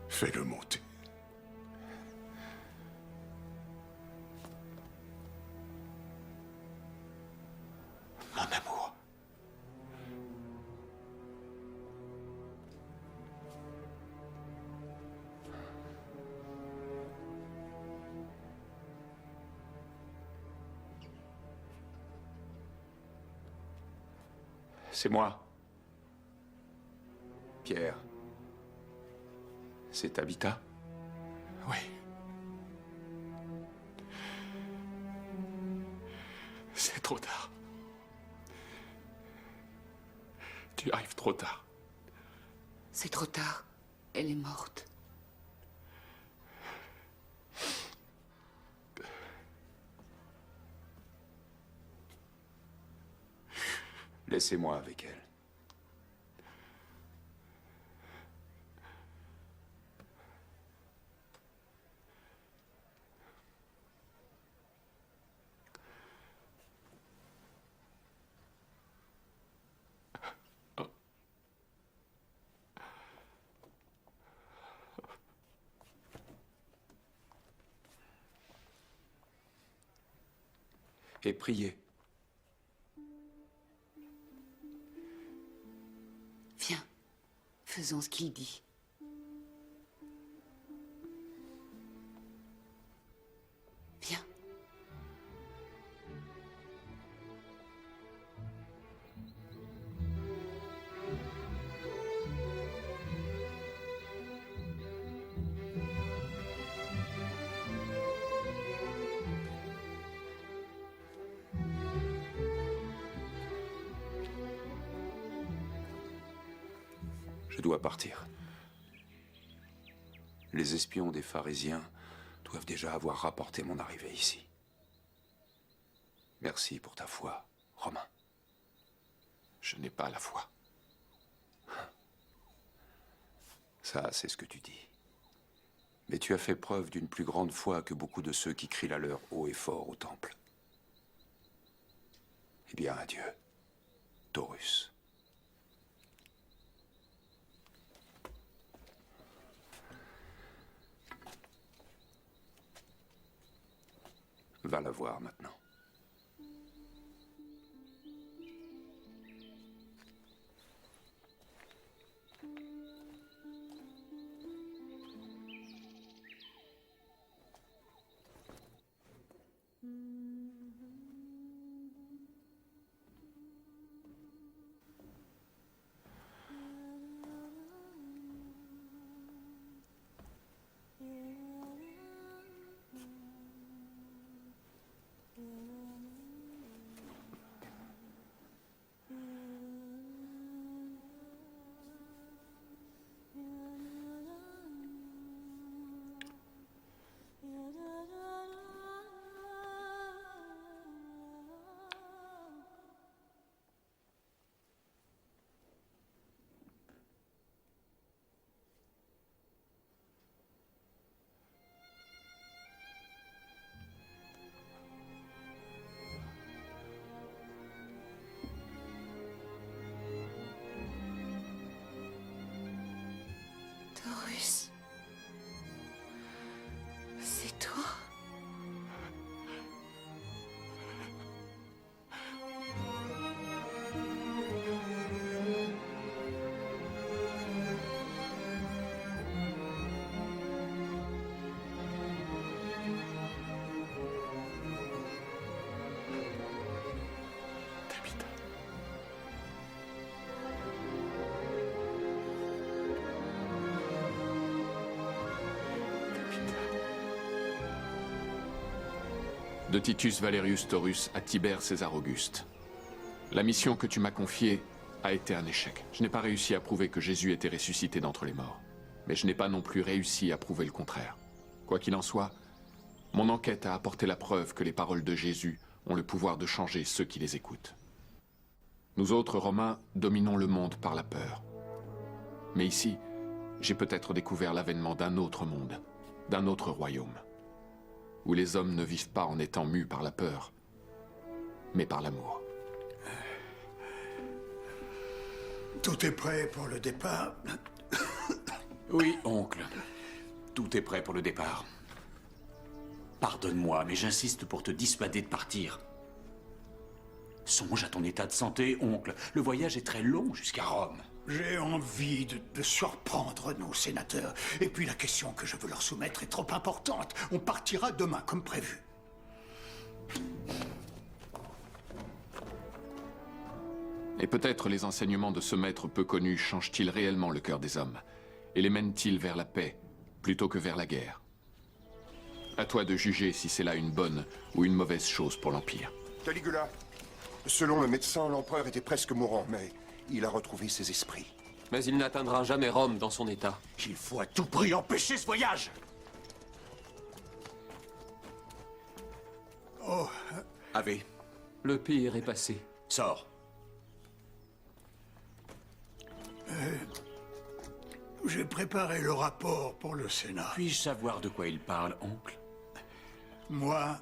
Fais-le monter. Mon amour. C'est moi. Pierre. C'est Tabitha? Oui. C'est trop tard. Tu arrives trop tard. C'est trop tard. Elle est morte. Laissez-moi avec elle. Et priez. Viens, faisons ce qu'il dit. Viens. Je dois partir. Les espions des pharisiens doivent déjà avoir rapporté mon arrivée ici. Merci pour ta foi, Romain. Je n'ai pas la foi. Ça, c'est ce que tu dis. Mais tu as fait preuve d'une plus grande foi que beaucoup de ceux qui crient la leur haut et fort au temple. Eh bien, adieu, Taurus. Va la voir maintenant. Taurus. C'est toi? De Titus Valerius Taurus à Tibère César Auguste. La mission que tu m'as confiée a été un échec. Je n'ai pas réussi à prouver que Jésus était ressuscité d'entre les morts. Mais je n'ai pas non plus réussi à prouver le contraire. Quoi qu'il en soit, mon enquête a apporté la preuve que les paroles de Jésus ont le pouvoir de changer ceux qui les écoutent. Nous autres Romains dominons le monde par la peur. Mais ici, j'ai peut-être découvert l'avènement d'un autre monde, d'un autre royaume, où les hommes ne vivent pas en étant mus par la peur, mais par l'amour. Tout est prêt pour le départ. Oui, oncle. Tout est prêt pour le départ. Pardonne-moi, mais j'insiste pour te dissuader de partir. Songe à ton état de santé, oncle. Le voyage est très long jusqu'à Rome. J'ai envie de surprendre nos sénateurs. Et puis la question que je veux leur soumettre est trop importante. On partira demain, comme prévu. Et peut-être les enseignements de ce maître peu connu changent-ils réellement le cœur des hommes et les mènent-ils vers la paix plutôt que vers la guerre. À toi de juger si c'est là une bonne ou une mauvaise chose pour l'Empire. Caligula, selon le médecin, l'empereur était presque mourant, mais il a retrouvé ses esprits. Mais il n'atteindra jamais Rome dans son état. Il faut à tout prix empêcher ce voyage. Oh. Ave. Le pire est passé. Sors. J'ai préparé le rapport pour le Sénat. Puis-je savoir de quoi il parle, oncle? Moi,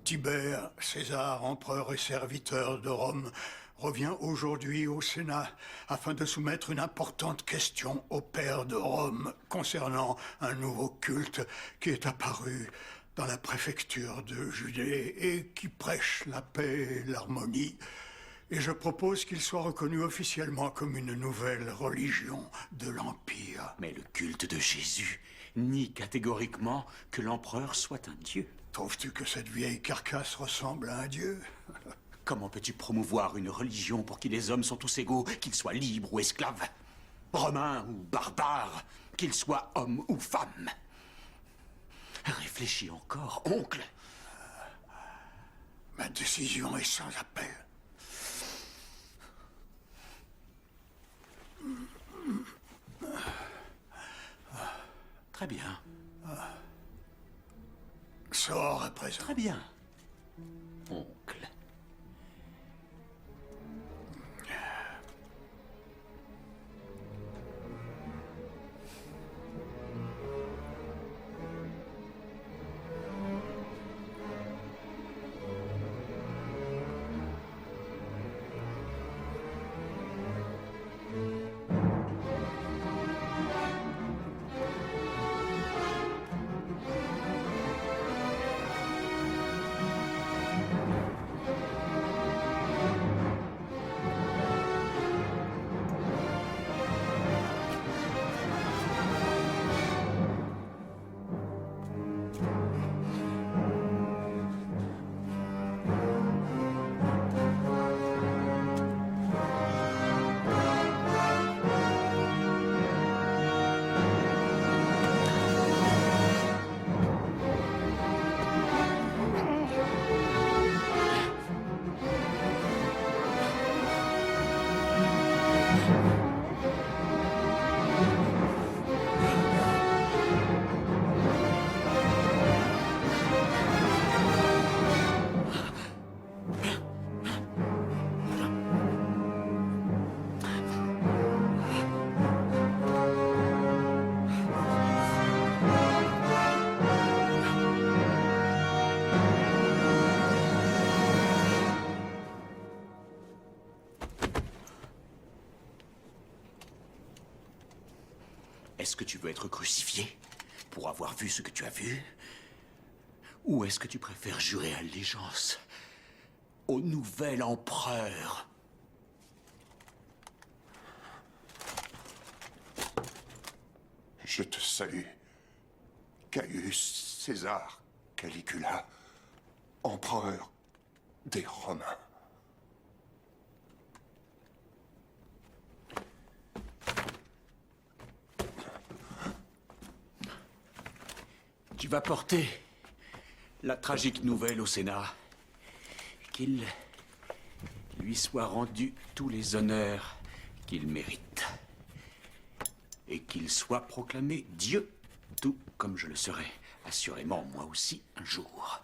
Tibère, César, empereur et serviteur de Rome, reviens aujourd'hui au Sénat afin de soumettre une importante question au père de Rome concernant un nouveau culte qui est apparu dans la préfecture de Judée et qui prêche la paix et l'harmonie. Et je propose qu'il soit reconnu officiellement comme une nouvelle religion de l'Empire. Mais le culte de Jésus nie catégoriquement que l'empereur soit un dieu. Trouves-tu que cette vieille carcasse ressemble à un dieu? Comment peux-tu promouvoir une religion pour qui les hommes sont tous égaux, qu'ils soient libres ou esclaves, romains ou barbares, qu'ils soient hommes ou femmes? Réfléchis encore, oncle. Ma décision est sans appel. Très bien. Sors à présent. Très bien, oncle. Est-ce que tu veux être crucifié pour avoir vu ce que tu as vu? Ou est-ce que tu préfères jurer allégeance au nouvel empereur? Je te salue, Caius César Caligula, empereur des Romains. Tu vas porter la tragique nouvelle au Sénat. Qu'il lui soit rendu tous les honneurs qu'il mérite. Et qu'il soit proclamé Dieu, tout comme je le serai, assurément moi aussi, un jour.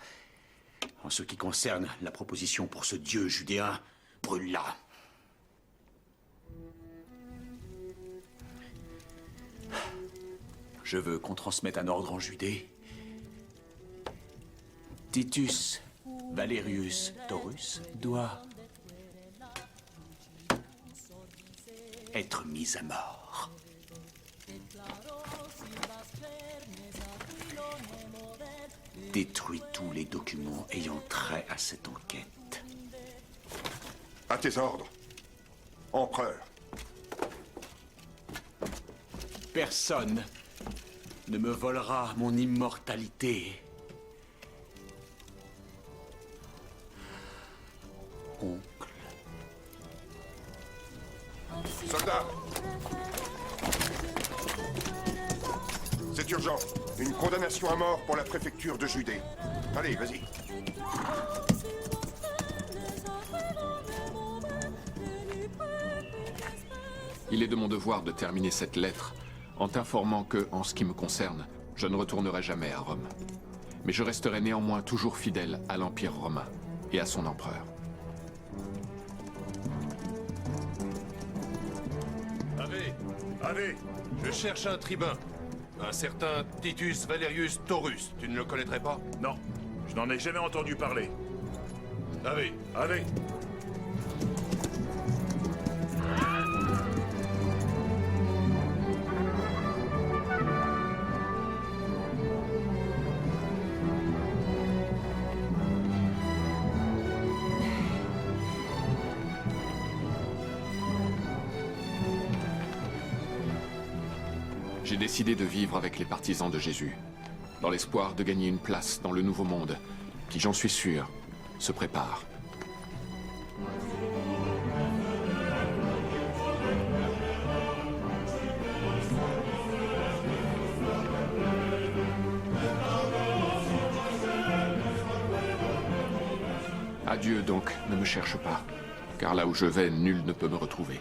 En ce qui concerne la proposition pour ce Dieu judéen, brûle-la. Je veux qu'on transmette un ordre en Judée. Titus Valerius Taurus doit être mis à mort. Détruis tous les documents ayant trait à cette enquête. À tes ordres, empereur. Personne ne me volera mon immortalité. Oncle. Soldats! C'est urgent. Une condamnation à mort pour la préfecture de Judée. Allez, vas-y. Il est de mon devoir de terminer cette lettre en t'informant que, en ce qui me concerne, je ne retournerai jamais à Rome. Mais je resterai néanmoins toujours fidèle à l'Empire romain et à son empereur. Ave, je cherche un tribun. Un certain Titus Valerius Taurus. Tu ne le connaîtrais pas? Non, je n'en ai jamais entendu parler. Ave. J'ai décidé de vivre avec les partisans de Jésus, dans l'espoir de gagner une place dans le nouveau monde, qui, j'en suis sûr, se prépare. Adieu donc, ne me cherche pas, car là où je vais, nul ne peut me retrouver.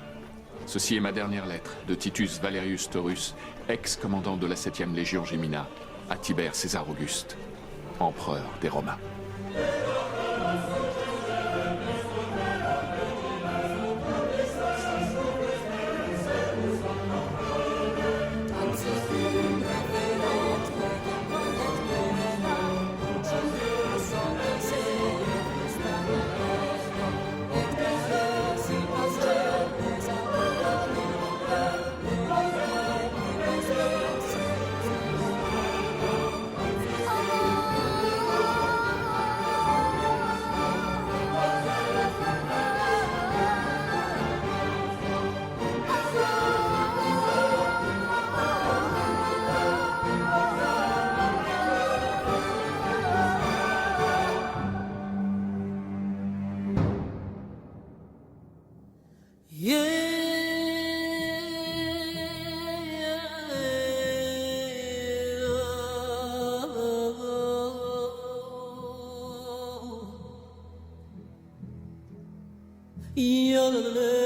Ceci est ma dernière lettre de Titus Valerius Taurus, ex-commandant de la 7e Légion Gemina, à Tibère César Auguste, empereur des Romains. Yo